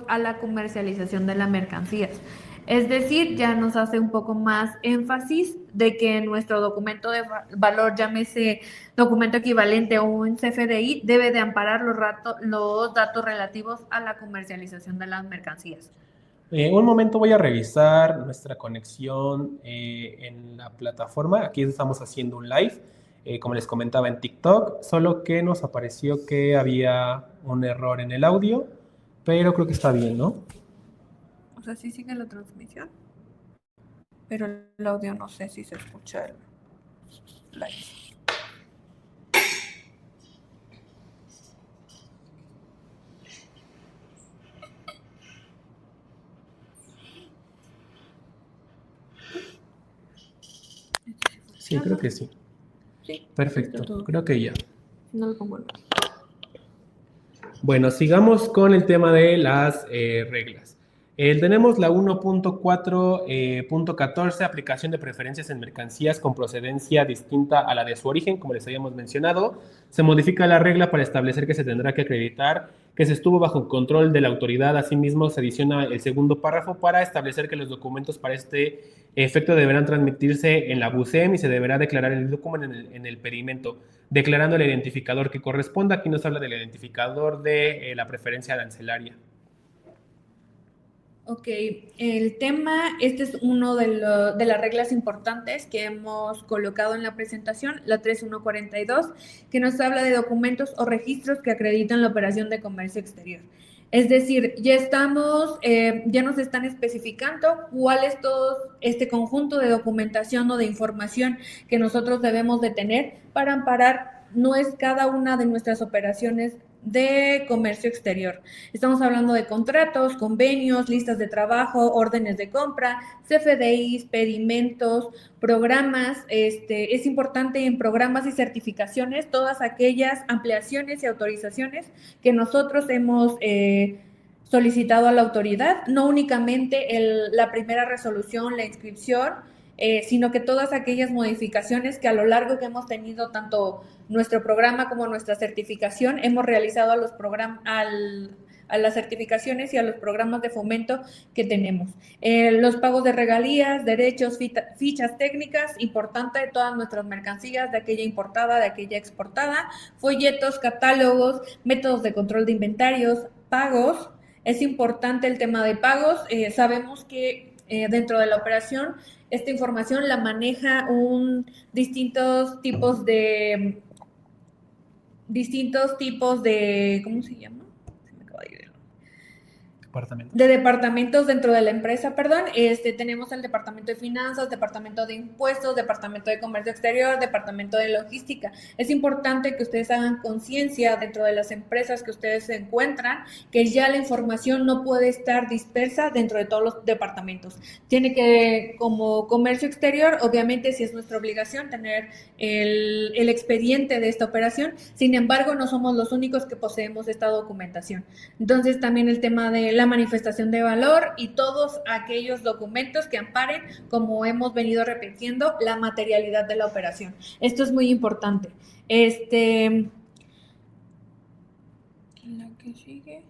a la comercialización de las mercancías. Es decir, ya nos hace un poco más énfasis de que nuestro documento de valor, llámese documento equivalente o un CFDI, debe de amparar los datos relativos a la comercialización de las mercancías. Un momento, voy a revisar nuestra conexión en la plataforma. Aquí estamos haciendo un live, como les comentaba en TikTok, solo que nos apareció que había un error en el audio, pero creo que está bien, ¿no? O sea, sí sigue la transmisión, pero el audio no sé si se escucha el live. Sí, creo que sí. Sí. Perfecto, creo que ya. No lo pongo. Bueno, sigamos con el tema de las reglas. Tenemos la 1.4.14, aplicación de preferencias en mercancías con procedencia distinta a la de su origen, como les habíamos mencionado. Se modifica la regla para establecer que se tendrá que acreditar que se estuvo bajo control de la autoridad. Asimismo, se adiciona el segundo párrafo para establecer que los documentos para este efecto deberán transmitirse en la BUSEM y se deberá declarar el documento en el perimento, declarando el identificador que corresponda. Aquí nos habla del identificador de la preferencia arancelaria. Ok, el tema, este es uno de las reglas importantes que hemos colocado en la presentación, la 3142, que nos habla de documentos o registros que acreditan la operación de comercio exterior. Es decir, ya nos están especificando cuál es todo este conjunto de documentación o de información que nosotros debemos de tener para amparar cada una de nuestras operaciones de comercio exterior. Estamos hablando de contratos, convenios, listas de trabajo, órdenes de compra, CFDIs, pedimentos, programas. Es importante en programas y certificaciones todas aquellas ampliaciones y autorizaciones que nosotros hemos solicitado a la autoridad, no únicamente la primera resolución, la inscripción, sino que todas aquellas modificaciones que a lo largo que hemos tenido tanto nuestro programa como nuestra certificación hemos realizado a las certificaciones y a los programas de fomento que tenemos. Los pagos de regalías, derechos, fichas técnicas, importante de todas nuestras mercancías, de aquella importada, de aquella exportada, folletos, catálogos, métodos de control de inventarios, pagos. Es importante el tema de pagos. Sabemos que dentro de la operación esta información la maneja distintos tipos de, ¿cómo se llama? Se me acaba de ir. De departamentos dentro de la empresa, perdón. Tenemos el departamento de finanzas, departamento de impuestos, departamento de comercio exterior, departamento de logística. Es importante que ustedes hagan conciencia dentro de las empresas que ustedes se encuentran, que ya la información no puede estar dispersa dentro de todos los departamentos. Tiene que, como comercio exterior, obviamente sí es nuestra obligación tener el expediente de esta operación. Sin embargo, no somos los únicos que poseemos esta documentación. Entonces, también el tema de la manifestación de valor y todos aquellos documentos que amparen, como hemos venido repitiendo, la materialidad de la operación. Esto es muy importante. La que sigue.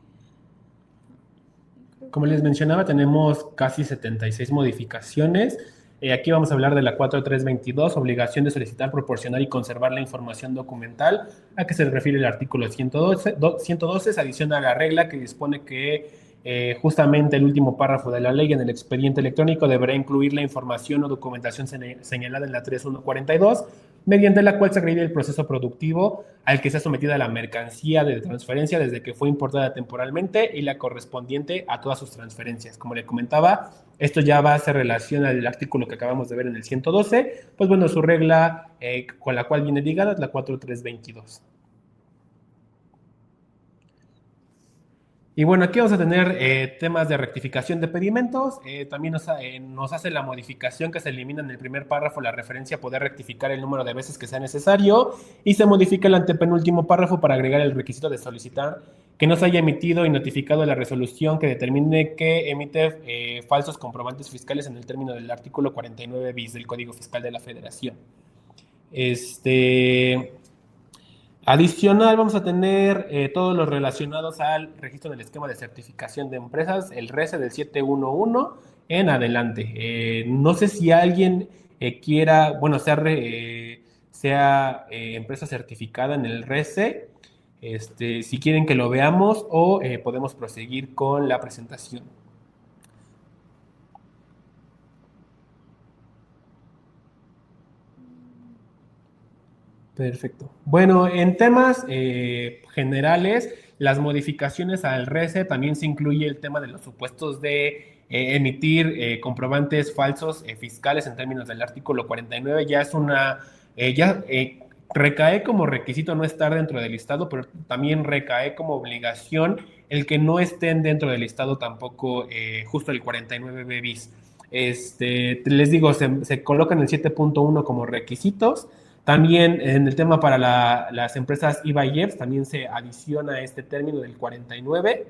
Como les mencionaba, tenemos casi 76 modificaciones. Aquí vamos a hablar de la 4322, obligación de solicitar, proporcionar y conservar la información documental. ¿A qué se refiere el artículo 112? Se adiciona a la regla que dispone que justamente el último párrafo de la ley en el expediente electrónico deberá incluir la información o documentación señalada en la 3142, mediante la cual se acredita el proceso productivo al que sea sometida la mercancía de transferencia desde que fue importada temporalmente y la correspondiente a todas sus transferencias. Como le comentaba, esto ya va a hacer relación al artículo que acabamos de ver en el 112, pues bueno, su regla con la cual viene ligada es la 4322. Y bueno, aquí vamos a tener temas de rectificación de pedimentos. También nos hace la modificación que se elimina en el primer párrafo la referencia a poder rectificar el número de veces que sea necesario y se modifica el antepenúltimo párrafo para agregar el requisito de solicitar que no se haya emitido y notificado la resolución que determine que emite falsos comprobantes fiscales en el término del artículo 49 bis del Código Fiscal de la Federación. Adicional, vamos a tener todos los relacionados al registro del esquema de certificación de empresas, el RECE del 711 en adelante. No sé si alguien quiera, bueno, sea empresa certificada en el RECE, si quieren que lo veamos o podemos proseguir con la presentación. Perfecto. Bueno, en temas generales, las modificaciones al RECE también se incluye el tema de los supuestos de emitir comprobantes falsos fiscales en términos del artículo 49. Recae como requisito no estar dentro del listado, pero también recae como obligación el que no estén dentro del listado tampoco justo el 49B bis. Les digo, se colocan el 7.1 como requisitos. También en el tema para las empresas IVA y EPS también se adiciona este término del 49,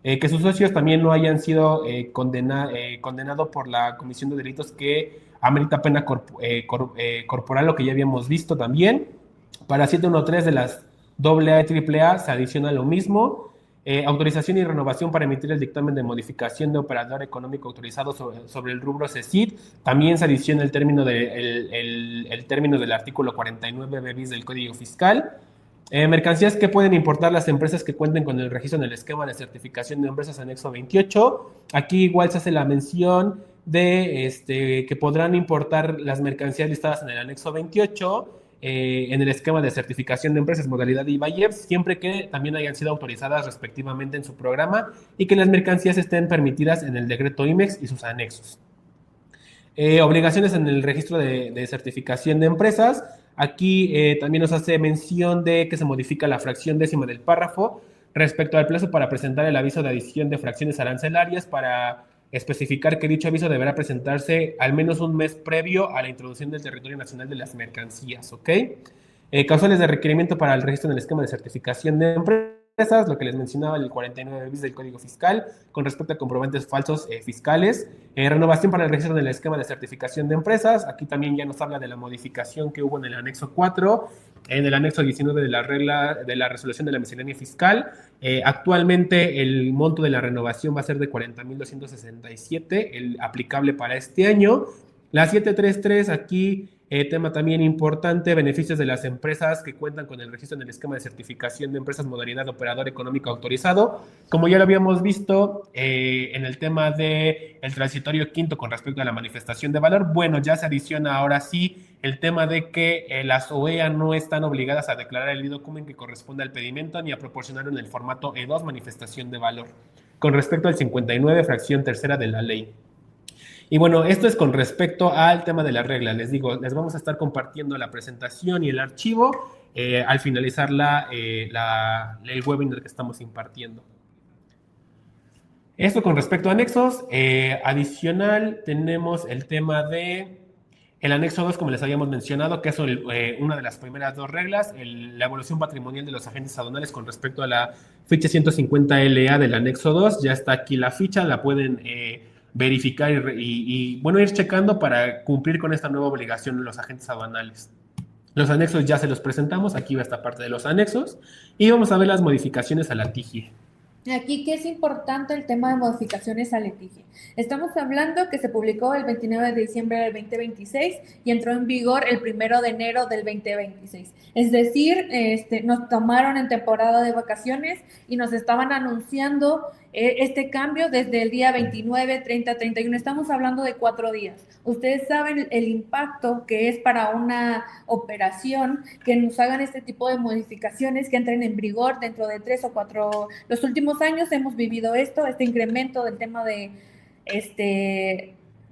que sus socios también no hayan sido condenados por la comisión de delitos que amerita pena corporal, lo que ya habíamos visto también. Para 713 de las AA y AAA se adiciona lo mismo. Autorización y renovación para emitir el dictamen de modificación de operador económico autorizado sobre el rubro CECID. También se adiciona el término del artículo 49 bis del Código Fiscal. Mercancías que pueden importar las empresas que cuenten con el registro en el esquema de certificación de empresas anexo 28. Aquí igual se hace la mención de que podrán importar las mercancías listadas en el anexo 28 en el esquema de certificación de empresas modalidad IVA y EPS, siempre que también hayan sido autorizadas respectivamente en su programa y que las mercancías estén permitidas en el decreto IMEX y sus anexos. Obligaciones en el registro de certificación de empresas. Aquí también nos hace mención de que se modifica la fracción décima del párrafo respecto al plazo para presentar el aviso de adición de fracciones arancelarias, para especificar que dicho aviso deberá presentarse al menos un mes previo a la introducción del territorio nacional de las mercancías, ¿ok? Causales de requerimiento para el registro en el esquema de certificación de empresas, lo que les mencionaba, el 49 bis del Código Fiscal, con respecto a comprobantes falsos fiscales. Renovación para el registro en el esquema de certificación de empresas. Aquí también ya nos habla de la modificación que hubo en el anexo 4, en el anexo 19 de la regla de la resolución de la miscelánea fiscal. Actualmente el monto de la renovación va a ser de 40,267, el aplicable para este año. La 733 aquí, tema también importante, beneficios de las empresas que cuentan con el registro en el esquema de certificación de empresas modalidad operador económico autorizado. Como ya lo habíamos visto en el tema del transitorio quinto con respecto a la manifestación de valor, bueno, ya se adiciona ahora sí el tema de que las OEA no están obligadas a declarar el e-document que corresponde al pedimento ni a proporcionar en el formato E2 manifestación de valor, con respecto al 59, fracción tercera de la ley. Y bueno, esto es con respecto al tema de la regla. Les digo, les vamos a estar compartiendo la presentación y el archivo al finalizar el webinar que estamos impartiendo. Esto con respecto a anexos. Adicional, tenemos el tema de el anexo 2, como les habíamos mencionado, que es una de las primeras dos reglas, la evaluación patrimonial de los agentes aduanales con respecto a la ficha 150 LA del anexo 2. Ya está aquí la ficha, la pueden verificar y bueno, ir checando para cumplir con esta nueva obligación de los agentes aduanales. Los anexos ya se los presentamos, aquí va esta parte de los anexos y vamos a ver las modificaciones a la TIGIE. Aquí que es importante el tema de modificaciones al litigio. Estamos hablando que se publicó el 29 de diciembre del 2026 y entró en vigor el 1 de enero del 2026. Es decir, nos tomaron en temporada de vacaciones y nos estaban anunciando este cambio desde el día 29, 30, 31. Estamos hablando de 4 días. Ustedes saben el impacto que es para una operación que nos hagan este tipo de modificaciones, que entren en vigor dentro de 3 o 4. Los últimos años hemos vivido este incremento del tema de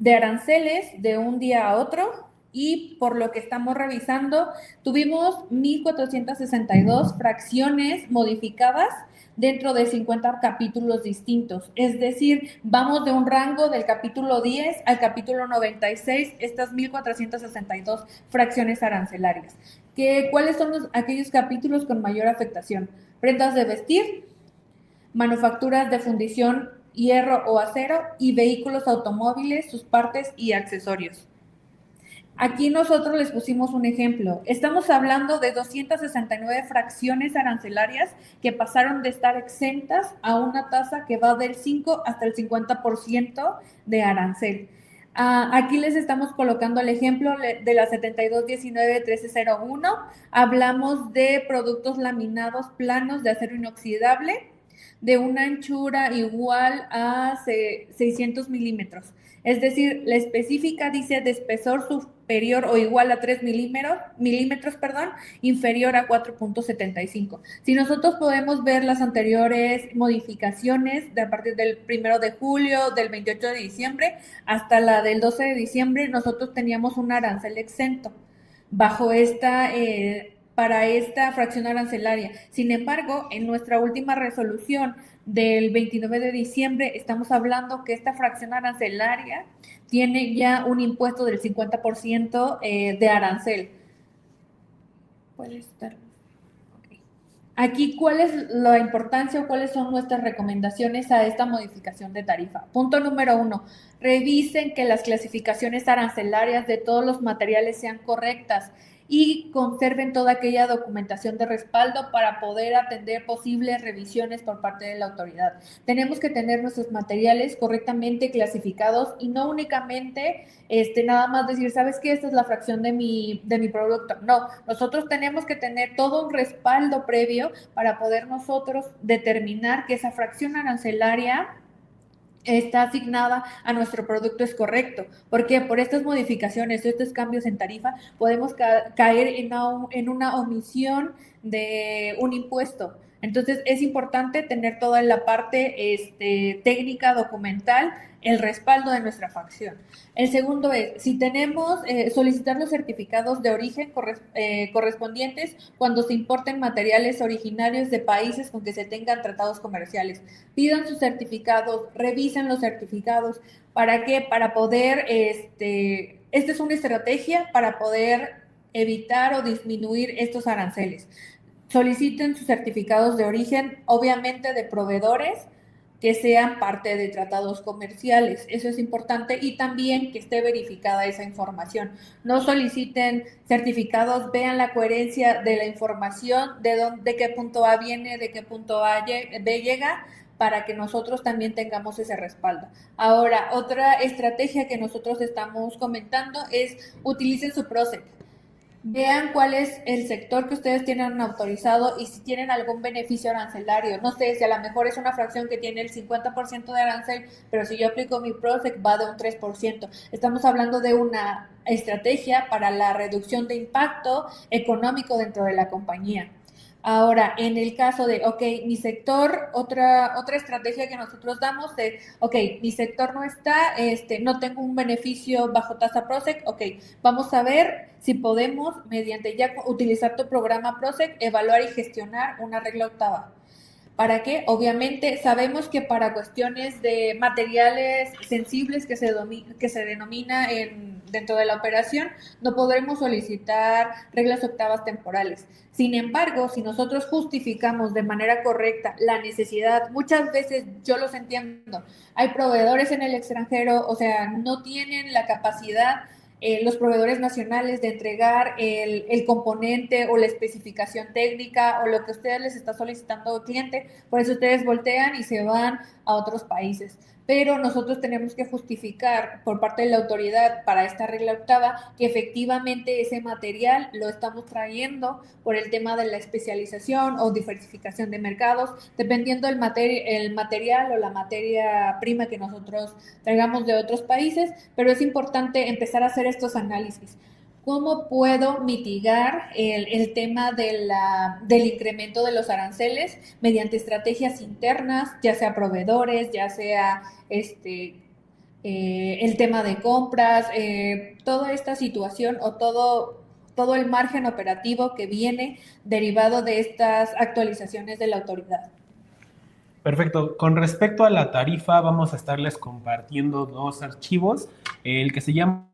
aranceles de un día a otro, y por lo que estamos revisando, tuvimos 1,462 fracciones modificadas dentro de 50 capítulos distintos. Es decir, vamos de un rango del capítulo 10 al capítulo 96, estas 1,462 fracciones arancelarias. ¿Cuáles son aquellos capítulos con mayor afectación? Prendas de vestir, manufacturas de fundición, hierro o acero, y vehículos automóviles, sus partes y accesorios. Aquí nosotros les pusimos un ejemplo. Estamos hablando de 269 fracciones arancelarias que pasaron de estar exentas a una tasa que va del 5 hasta el 50% de arancel. Aquí les estamos colocando el ejemplo de la 7219-1301. Hablamos de productos laminados planos de acero inoxidable de una anchura igual a 600 milímetros. Es decir, la específica dice de espesor superior o igual a 3 milímetros, inferior a 4.75. Si nosotros podemos ver las anteriores modificaciones de a partir del 1 de julio, del 28 de diciembre, hasta la del 12 de diciembre, nosotros teníamos un arancel exento bajo para esta fracción arancelaria. Sin embargo, en nuestra última resolución del 29 de diciembre, estamos hablando que esta fracción arancelaria tiene ya un impuesto del 50% de arancel. Puede estar. Okay. Aquí, ¿cuál es la importancia o cuáles son nuestras recomendaciones a esta modificación de tarifa? Punto número 1. Revisen que las clasificaciones arancelarias de todos los materiales sean correctas y conserven toda aquella documentación de respaldo para poder atender posibles revisiones por parte de la autoridad. Tenemos que tener nuestros materiales correctamente clasificados y no únicamente nada más decir, ¿sabes qué? Esta es la fracción de mi producto. No, nosotros tenemos que tener todo un respaldo previo para poder nosotros determinar que esa fracción arancelaria está asignada a nuestro producto es correcto. ¿Por qué? Por estas modificaciones, estos cambios en tarifa, podemos caer en una omisión de un impuesto. Entonces, es importante tener toda la parte técnica, documental, el respaldo de nuestra fracción. El segundo es, si tenemos, solicitar los certificados de origen correspondientes cuando se importen materiales originarios de países con que se tengan tratados comerciales. Pidan sus certificados, revisen los certificados. ¿Para qué? Para poder, esta es una estrategia para poder evitar o disminuir estos aranceles. Soliciten sus certificados de origen, obviamente de proveedores que sean parte de tratados comerciales. Eso es importante y también que esté verificada esa información. No soliciten certificados, vean la coherencia de la información, de qué punto A viene, de qué punto B llega, para que nosotros también tengamos ese respaldo. Ahora, otra estrategia que nosotros estamos comentando es utilicen su PROCEC. Vean cuál es el sector que ustedes tienen autorizado y si tienen algún beneficio arancelario. No sé, si a lo mejor es una fracción que tiene el 50% de arancel, pero si yo aplico mi PROCEC va de un 3%. Estamos hablando de una estrategia para la reducción de impacto económico dentro de la compañía. Ahora, en el caso de, mi sector, otra estrategia que nosotros damos es, mi sector no está, no tengo un beneficio bajo tasa PROCEC, vamos a ver si podemos, mediante ya utilizar tu programa PROCEC, evaluar y gestionar una regla octava. ¿Para qué? Obviamente sabemos que para cuestiones de materiales sensibles que se denomina dentro de la operación, no podremos solicitar reglas octavas temporales. Sin embargo, si nosotros justificamos de manera correcta la necesidad, muchas veces yo los entiendo, hay proveedores en el extranjero, o sea, no tienen la capacidad los proveedores nacionales de entregar el componente o la especificación técnica o lo que ustedes les está solicitando al cliente, por eso ustedes voltean y se van a otros países. Pero nosotros tenemos que justificar por parte de la autoridad para esta regla octava que efectivamente ese material lo estamos trayendo por el tema de la especialización o diversificación de mercados, dependiendo el material o la materia prima que nosotros traigamos de otros países, pero es importante empezar a hacer estos análisis. ¿Cómo puedo mitigar el tema del incremento de los aranceles mediante estrategias internas, ya sea proveedores, ya sea el tema de compras, toda esta situación o todo el margen operativo que viene derivado de estas actualizaciones de la autoridad? Perfecto. Con respecto a la tarifa, vamos a estarles compartiendo dos archivos, el que se llama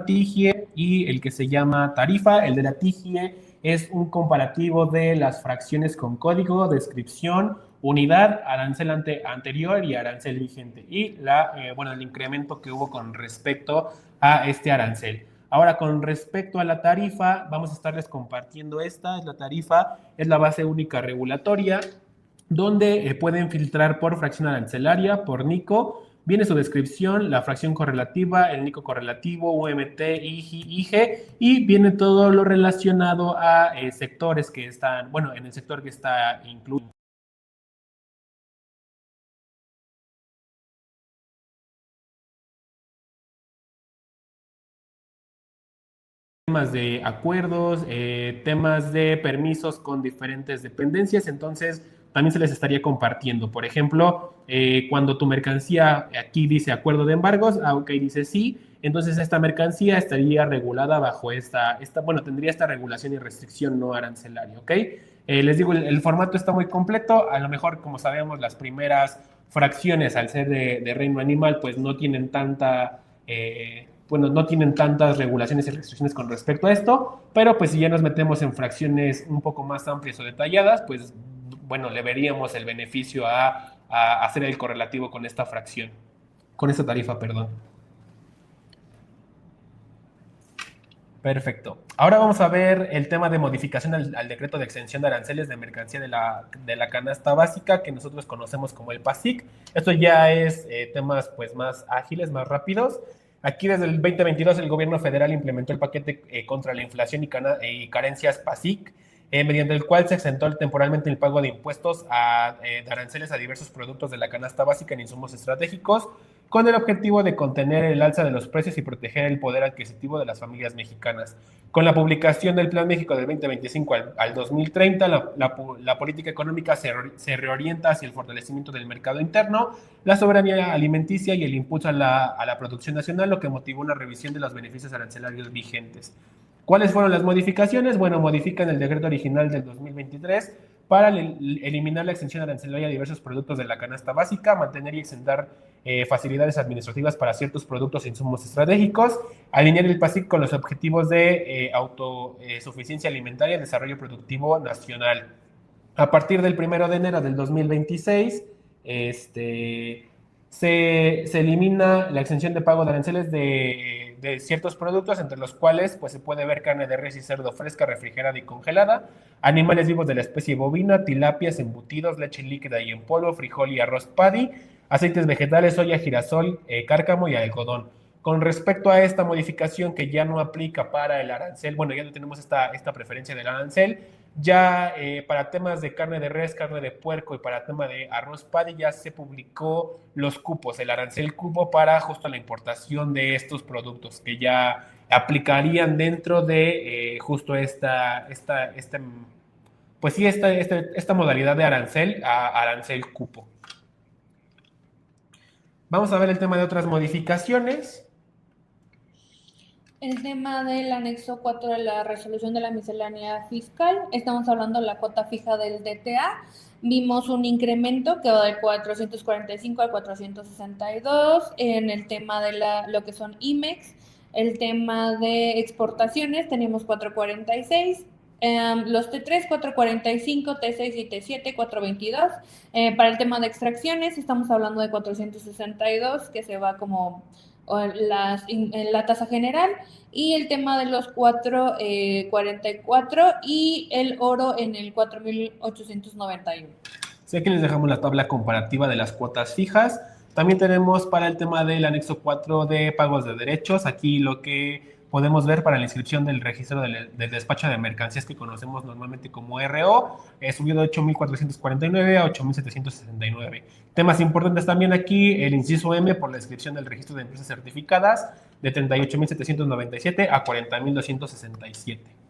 TIGIE y el que se llama tarifa. El de la TIGIE es un comparativo de las fracciones con código, descripción, unidad, arancel anterior y arancel vigente y el incremento que hubo con respecto a este arancel. Ahora, con respecto a la tarifa, vamos a estarles compartiendo esta, es la tarifa, es la base única regulatoria, donde pueden filtrar por fracción arancelaria, por NICO, viene su descripción, la fracción correlativa, el NICO correlativo, UMT, IGI, IG, y viene todo lo relacionado a sectores que están, bueno, en el sector que está incluido. Temas de acuerdos, temas de permisos con diferentes dependencias, entonces también se les estaría compartiendo. Por ejemplo, cuando tu mercancía aquí dice acuerdo de embargos, ok, dice sí, entonces esta mercancía estaría regulada bajo bueno, tendría esta regulación y restricción no arancelaria, ¿ok? Les digo, el formato está muy completo, a lo mejor, como sabemos, las primeras fracciones, al ser de reino animal, pues no tienen bueno, no tienen tantas regulaciones y restricciones con respecto a esto, pero pues si ya nos metemos en fracciones un poco más amplias o detalladas, pues bueno, le veríamos el beneficio a hacer el correlativo con esta fracción, con esta tarifa, perdón. Perfecto. Ahora vamos a ver el tema de modificación al decreto de exención de aranceles de mercancía de la canasta básica, que nosotros conocemos como el PASIC. Esto ya es temas pues más ágiles, más rápidos. Aquí desde el 2022 el gobierno federal implementó el paquete contra la inflación y carencias PASIC, mediante el cual se exentó temporalmente el pago de impuestos de aranceles a diversos productos de la canasta básica en insumos estratégicos, con el objetivo de contener el alza de los precios y proteger el poder adquisitivo de las familias mexicanas. Con la publicación del Plan México del 2025 al 2030, la política económica se reorienta hacia el fortalecimiento del mercado interno, la soberanía alimenticia y el impulso a la producción nacional, lo que motivó una revisión de los beneficios arancelarios vigentes. ¿Cuáles fueron las modificaciones? Bueno, modifican el decreto original del 2023 para eliminar la exención arancelaria a diversos productos de la canasta básica, mantener y exentar facilidades administrativas para ciertos productos e insumos estratégicos, alinear el PASIC con los objetivos de autosuficiencia alimentaria y desarrollo productivo nacional. A partir del 1 de enero del 2026, se elimina la exención de pago de aranceles de ciertos productos, entre los cuales pues, se puede ver carne de res y cerdo fresca, refrigerada y congelada, animales vivos de la especie bovina, tilapias, embutidos, leche líquida y en polvo, frijol y arroz paddy, aceites vegetales, soya, girasol, cárcamo y algodón. Con respecto a esta modificación que ya no aplica para el arancel, bueno, ya no tenemos esta preferencia del arancel, ya para temas de carne de res, carne de puerco y para tema de arroz paddy ya se publicó los cupos, el arancel cupo para justo la importación de estos productos que ya aplicarían dentro de justo pues sí, esta modalidad de arancel a arancel cupo. Vamos a ver el tema de otras modificaciones. El tema del anexo 4 de la resolución de la miscelánea fiscal, estamos hablando de la cuota fija del DTA. Vimos un incremento que va del 445 al 462 en el tema de lo que son IMEX. El tema de exportaciones tenemos 446. Los T3, 445, T6 y T7, 422. Para el tema de extracciones, estamos hablando de 462, que se va como en la tasa general, y el tema de los 444 y el oro en el 4,891. Sí, aquí les dejamos la tabla comparativa de las cuotas fijas. También tenemos para el tema del anexo 4 de pagos de derechos, aquí lo que podemos ver para la inscripción del registro del despacho de mercancías que conocemos normalmente como RO, subió de 8,449 a 8,769. Temas importantes también aquí, el inciso M por la inscripción del registro de empresas certificadas de 38,797 a 40,267.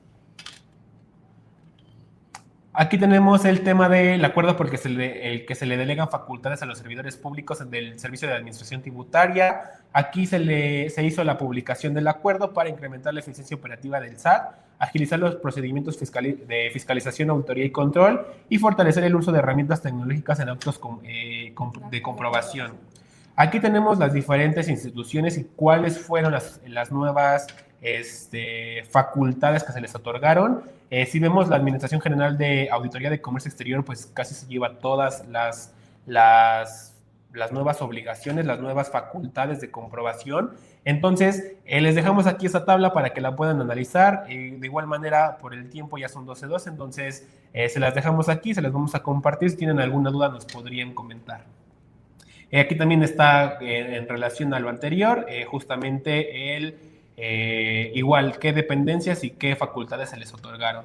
Aquí tenemos el tema del acuerdo por el que se le delegan facultades a los servidores públicos del Servicio de Administración Tributaria. Aquí se hizo la publicación del acuerdo para incrementar la eficiencia operativa del SAT, agilizar los procedimientos de fiscalización, auditoría y control y fortalecer el uso de herramientas tecnológicas en actos de comprobación. Aquí tenemos las diferentes instituciones y cuáles fueron las nuevas facultades que se les otorgaron. Si vemos la Administración General de Auditoría de Comercio Exterior, pues casi se lleva todas las nuevas obligaciones, las nuevas facultades de comprobación. Entonces, les dejamos aquí esta tabla para que la puedan analizar. De igual manera, por el tiempo ya son 12:12, entonces se las dejamos aquí, se las vamos a compartir. Si tienen alguna duda, nos podrían comentar. Aquí también está en relación a lo anterior, justamente igual qué dependencias y qué facultades se les otorgaron.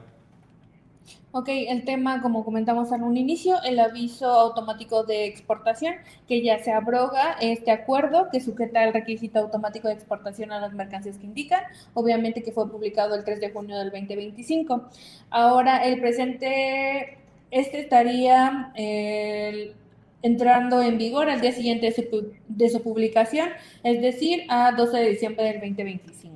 Ok, el tema, como comentamos en un inicio, el aviso automático de exportación, que ya se abroga este acuerdo que sujeta el requisito automático de exportación a las mercancías que indican, obviamente que fue publicado el 3 de junio del 2025. Ahora, el presente, estaría entrando en vigor al día siguiente de su publicación, es decir, a 12 de diciembre del 2025.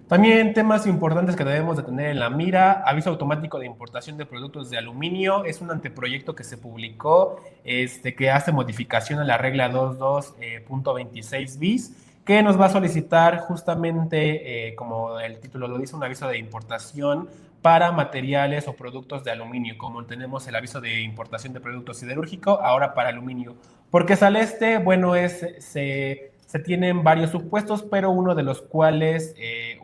También temas importantes que debemos de tener en la mira: aviso automático de importación de productos de aluminio. Es un anteproyecto que se publicó, que hace modificación a la regla 22.26 bis, que nos va a solicitar justamente, como el título lo dice, un aviso de importación para materiales o productos de aluminio, como tenemos el aviso de importación de productos siderúrgicos, ahora para aluminio. ¿Por qué sale este? Bueno, se tienen varios supuestos, pero uno de los cuales,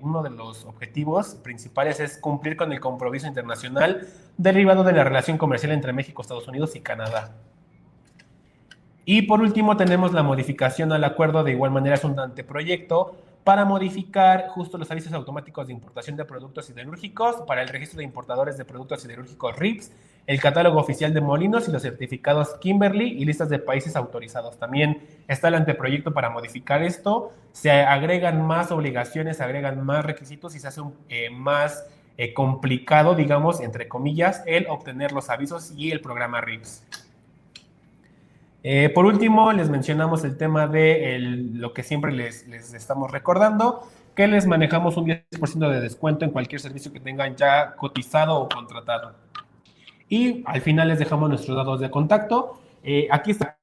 uno de los objetivos principales es cumplir con el compromiso internacional derivado de la relación comercial entre México, Estados Unidos y Canadá. Y por último tenemos la modificación al acuerdo. De igual manera es un anteproyecto para modificar justo los avisos automáticos de importación de productos siderúrgicos para el registro de importadores de productos siderúrgicos RIPS, el catálogo oficial de molinos y los certificados Kimberly y listas de países autorizados. También está el anteproyecto para modificar esto. Se agregan más obligaciones, se agregan más requisitos y se hace más complicado, digamos, entre comillas, el obtener los avisos y el programa RIPS. Por último, les mencionamos el tema de lo que siempre les estamos recordando, que les manejamos un 10% de descuento en cualquier servicio que tengan ya cotizado o contratado. Y al final les dejamos nuestros datos de contacto. Aquí está.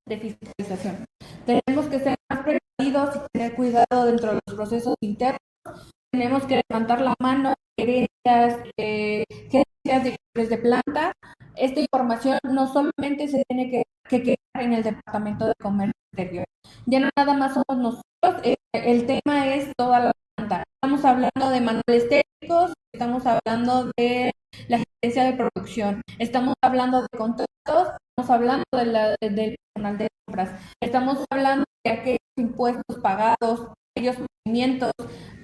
De fiscalización. Tenemos que ser más precavidos y tener cuidado dentro de los procesos internos. Tenemos que levantar la mano, gerencias de planta. Esta información no solamente se tiene que quedar en el Departamento de Comercio Exterior. Ya no nada más somos nosotros, el tema es toda la planta. Estamos hablando de manuales técnicos, estamos hablando de la gerencia de producción, estamos hablando de contratos, estamos hablando del personal de compras, estamos hablando de aquellos impuestos pagados, aquellos movimientos,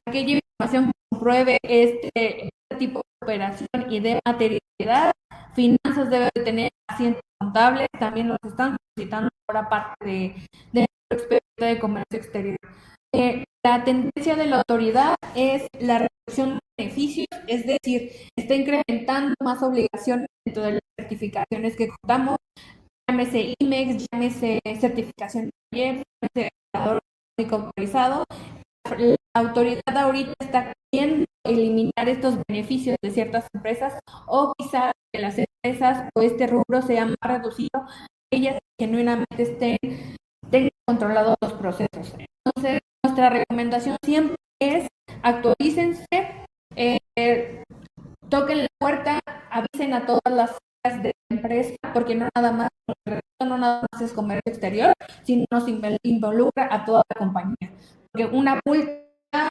aquella información que compruebe este tipo de operación y de materialidad. Finanzas debe de tener asientos contables, también los están solicitando ahora parte de nuestro expediente de comercio exterior. La tendencia de la autoridad es la reducción de beneficios, es decir, está incrementando más obligaciones dentro de las certificaciones que contamos, llámese IMEX, llámese certificación de llámese regulador único autorizado. La autoridad ahorita está queriendo eliminar estos beneficios de ciertas empresas, o quizá que las empresas o este rubro sea más reducido, ellas genuinamente tengan controlados los procesos. Entonces, nuestra recomendación siempre es actualícense, toquen la puerta, avisen a todas las áreas de la empresa, porque no nada más es comercio exterior, sino nos involucra a toda la compañía. Porque una multa,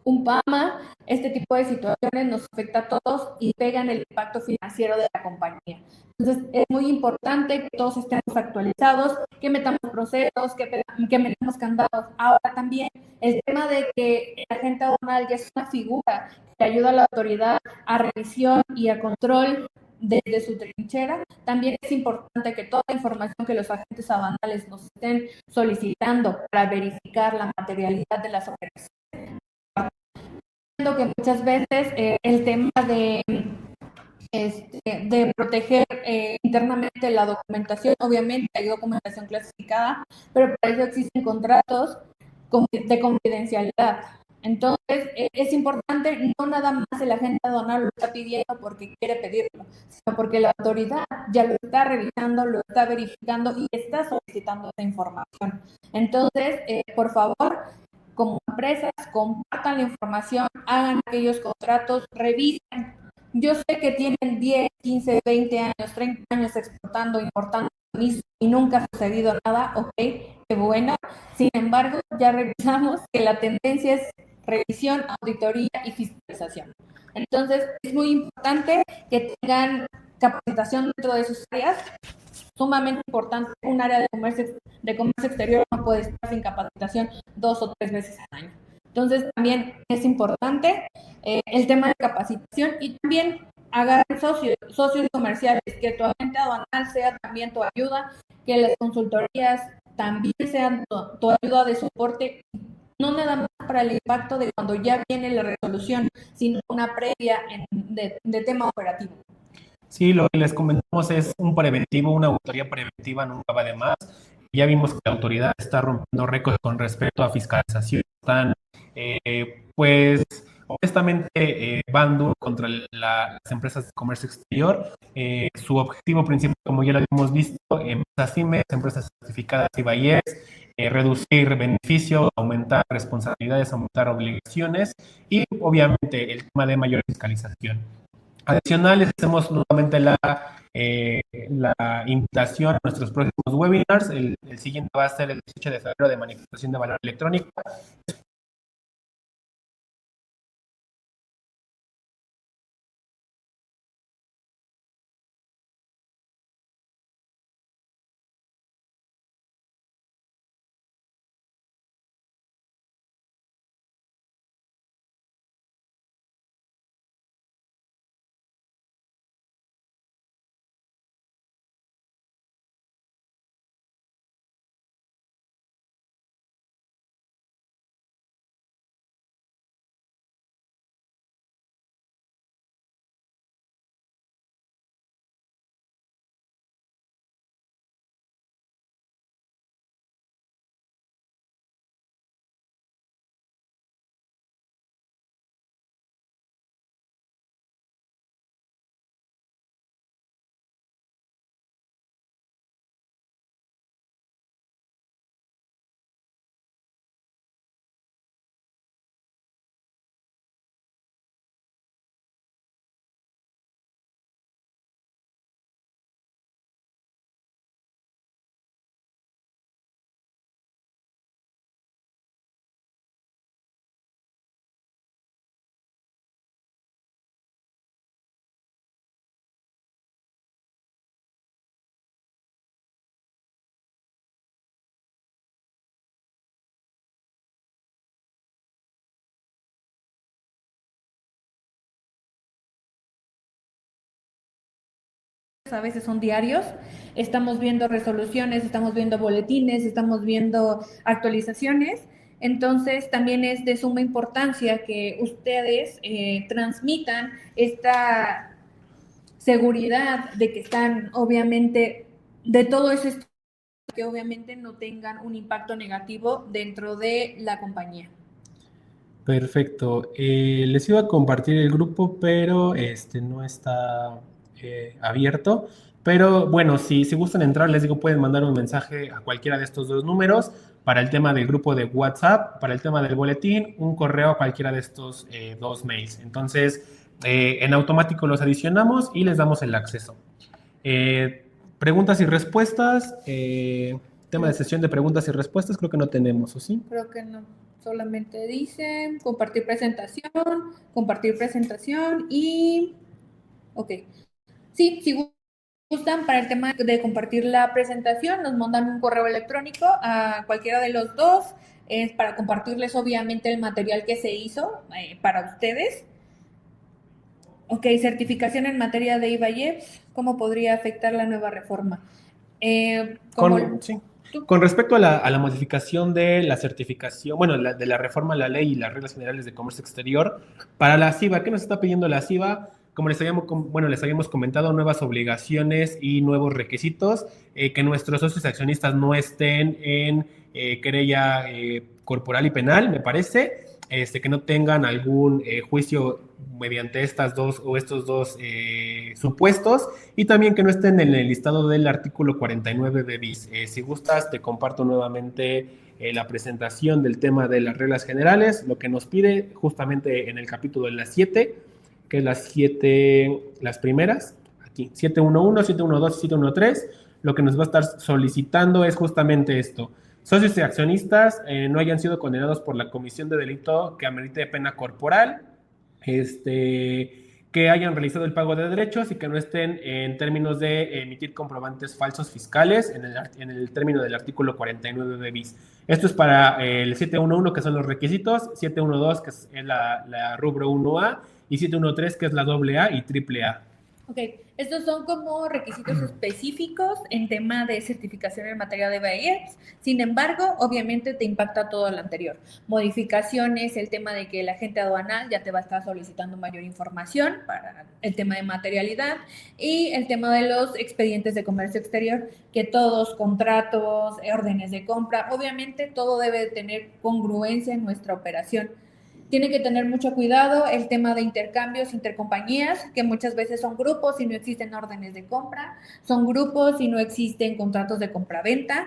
un PAMA, este tipo de situaciones nos afecta a todos y pegan el impacto financiero de la compañía. Entonces, es muy importante que todos estemos actualizados, que metamos procesos, que metamos candados. Ahora también, el tema de que el agente aduanal ya es una figura que ayuda a la autoridad a revisión y a control desde su trinchera. También es importante que toda la información que los agentes aduanales nos estén solicitando para verificar la materialidad de las operaciones, que muchas veces el tema de proteger internamente la documentación. Obviamente hay documentación clasificada, pero para eso existen contratos de confidencialidad. Entonces, es importante, no nada más el agente aduanal lo está pidiendo porque quiere pedirlo, sino porque la autoridad ya lo está revisando, lo está verificando y está solicitando esa información. Entonces, por favor, como empresas, compartan la información, hagan aquellos contratos, revisen. Yo sé que tienen 10, 15, 20 años, 30 años exportando, importando y nunca ha sucedido nada, ok, qué bueno. Sin embargo, ya revisamos que la tendencia es revisión, auditoría y fiscalización. Entonces, es muy importante que tengan capacitación dentro de sus áreas, sumamente importante. Un área de comercio exterior no puede estar sin capacitación 2 o 3 veces al año. Entonces, también es importante el tema de capacitación y también agarrar socios comerciales, que tu agente aduanal sea también tu ayuda, que las consultorías también sean tu ayuda de soporte, no nada más para el impacto de cuando ya viene la resolución, sino una previa de tema operativo. Sí, lo que les comentamos es un preventivo, una auditoría preventiva nunca va de más. Ya vimos que la autoridad está rompiendo récords con respecto a fiscalización. Están, pues, honestamente, van duro contra las empresas de comercio exterior. Su objetivo principal, como ya lo habíamos visto, empresas CIMEX, empresas certificadas IBAIES, reducir beneficios, aumentar responsabilidades, aumentar obligaciones y, obviamente, el tema de mayor fiscalización. Adicional, hacemos nuevamente la invitación a nuestros próximos webinars. El siguiente va a ser el 18 de febrero de manifestación de valor electrónico. A veces son diarios, estamos viendo resoluciones, estamos viendo boletines, estamos viendo actualizaciones, entonces también es de suma importancia que ustedes transmitan esta seguridad de que están obviamente de todo eso, que obviamente no tengan un impacto negativo dentro de la compañía. Perfecto. Les iba a compartir el grupo, pero no está abierto. Pero bueno, si gustan entrar, les digo, pueden mandar un mensaje a cualquiera de estos dos números para el tema del grupo de WhatsApp, para el tema del boletín, un correo a cualquiera de estos dos mails. Entonces, en automático los adicionamos y les damos el acceso. Preguntas y respuestas. Tema de sesión de preguntas y respuestas, creo que no tenemos, ¿o sí? Creo que no. Solamente dice compartir presentación y... Ok. Sí, si gustan para el tema de compartir la presentación, nos mandan un correo electrónico a cualquiera de los dos. Es para compartirles obviamente el material que se hizo para ustedes. Ok, certificación en materia de IVAIEPS, ¿cómo podría afectar la nueva reforma? Sí. Con respecto a la modificación de la certificación, bueno, de la reforma a la ley y las reglas generales de comercio exterior, para la CIVA, ¿qué nos está pidiendo la CIVA? como les habíamos comentado, nuevas obligaciones y nuevos requisitos, que nuestros socios accionistas no estén en querella corporal y penal, me parece, que no tengan algún juicio mediante estas dos o estos dos supuestos, y también que no estén en el listado del artículo 49 de BIS. Si gustas, te comparto nuevamente la presentación del tema de las reglas generales, lo que nos pide justamente en el capítulo de las 7, que es las primeras, aquí, 711, 712, 713, lo que nos va a estar solicitando es justamente esto: socios y accionistas no hayan sido condenados por la comisión de delito que amerite pena corporal, que hayan realizado el pago de derechos y que no estén en términos de emitir comprobantes falsos fiscales en el término del artículo 49 de BIS. Esto es para el 711, que son los requisitos, 712, que es la rubro 1A, y 713, que es la AA y AAA. Ok, estos son como requisitos específicos en tema de certificación en materia de BIEPS. Sin embargo, obviamente te impacta todo lo anterior. Modificaciones, el tema de que el agente aduanal ya te va a estar solicitando mayor información para el tema de materialidad, y el tema de los expedientes de comercio exterior, que todos, contratos, órdenes de compra, obviamente todo debe tener congruencia en nuestra operación. Tiene que tener mucho cuidado el tema de intercambios intercompañías, que muchas veces son grupos y no existen órdenes de compra, son grupos y no existen contratos de compraventa.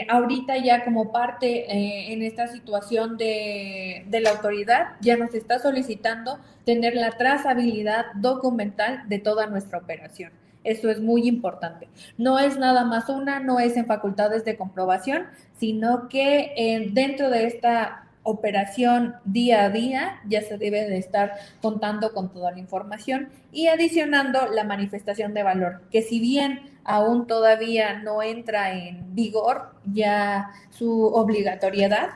Ahorita ya como parte en esta situación de la autoridad, ya nos está solicitando tener la trazabilidad documental de toda nuestra operación. Eso es muy importante. No es nada más no es en facultades de comprobación, sino que dentro de esta operación día a día ya se debe de estar contando con toda la información y adicionando la manifestación de valor, que si bien aún todavía no entra en vigor ya su obligatoriedad,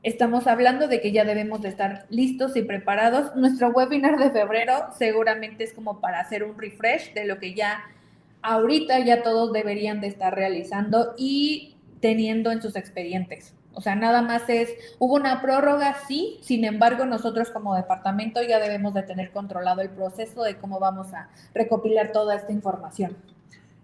estamos hablando de que ya debemos de estar listos y preparados. Nuestro webinar de febrero seguramente es como para hacer un refresh de lo que ya ahorita ya todos deberían de estar realizando y teniendo en sus expedientes. O sea, nada más hubo una prórroga, sí, sin embargo, nosotros como departamento ya debemos de tener controlado el proceso de cómo vamos a recopilar toda esta información.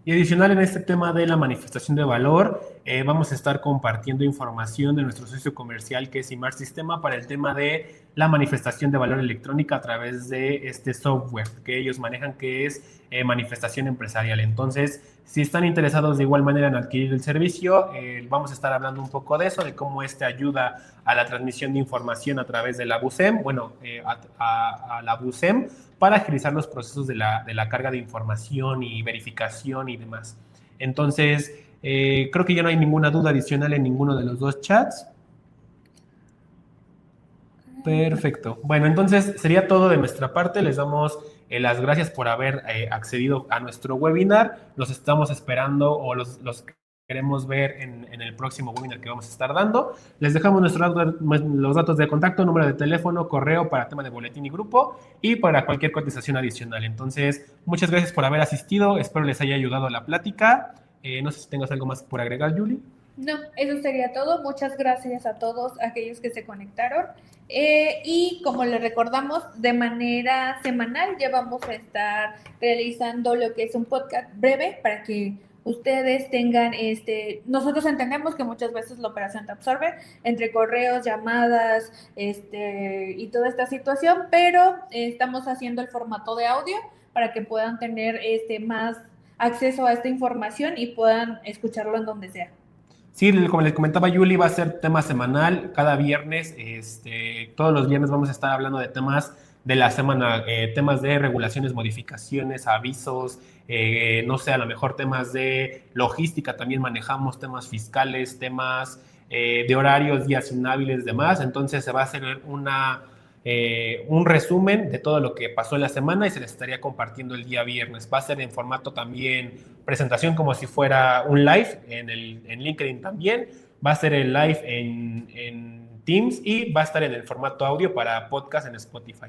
Y adicional, en este tema de la manifestación de valor, vamos a estar compartiendo información de nuestro socio comercial, que es IMAR Sistema, para el tema de la manifestación de valor electrónica a través de este software que ellos manejan, que es manifestación empresarial. Entonces, si están interesados de igual manera en adquirir el servicio, vamos a estar hablando un poco de eso, de cómo ayuda a la transmisión de información a través de la BUSEM, a la BUSEM, para agilizar los procesos de la carga de información y verificación y demás. Entonces, creo que ya no hay ninguna duda adicional en ninguno de los dos chats. Perfecto. Bueno, entonces sería todo de nuestra parte. Les damos las gracias por haber accedido a nuestro webinar. Los estamos esperando o los queremos ver en el próximo webinar que vamos a estar dando. Les dejamos los datos de contacto, número de teléfono, correo para tema de boletín y grupo, y para cualquier cotización adicional. Entonces, muchas gracias por haber asistido. Espero les haya ayudado la plática. No sé si tengas algo más por agregar, Julie. No, eso sería todo. Muchas gracias a todos aquellos que se conectaron. Y como les recordamos, de manera semanal ya vamos a estar realizando lo que es un podcast breve para que ustedes tengan nosotros entendemos que muchas veces la operación te absorbe entre correos, llamadas, y toda esta situación, pero estamos haciendo el formato de audio para que puedan tener más acceso a esta información y puedan escucharlo en donde sea. Sí, como les comentaba Yuli, va a ser tema semanal, cada viernes, todos los viernes vamos a estar hablando de temas de la semana, temas de regulaciones, modificaciones, avisos, no sé, a lo mejor temas de logística, también manejamos temas fiscales, temas de horarios, días inhábiles, demás. Entonces se va a hacer un resumen de todo lo que pasó en la semana y se les estaría compartiendo el día viernes. Va a ser en formato también presentación, como si fuera un live en LinkedIn también. Va a ser el live en Teams y va a estar en el formato audio para podcast en Spotify.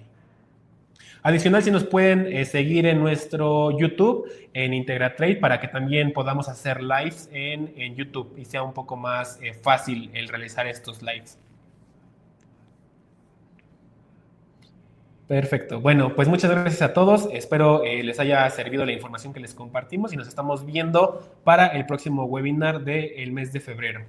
Adicional, si nos pueden seguir en nuestro YouTube, en IntegraTrade, para que también podamos hacer lives en YouTube y sea un poco más fácil el realizar estos lives. Perfecto. Bueno, pues muchas gracias a todos. Espero les haya servido la información que les compartimos y nos estamos viendo para el próximo webinar del mes de febrero.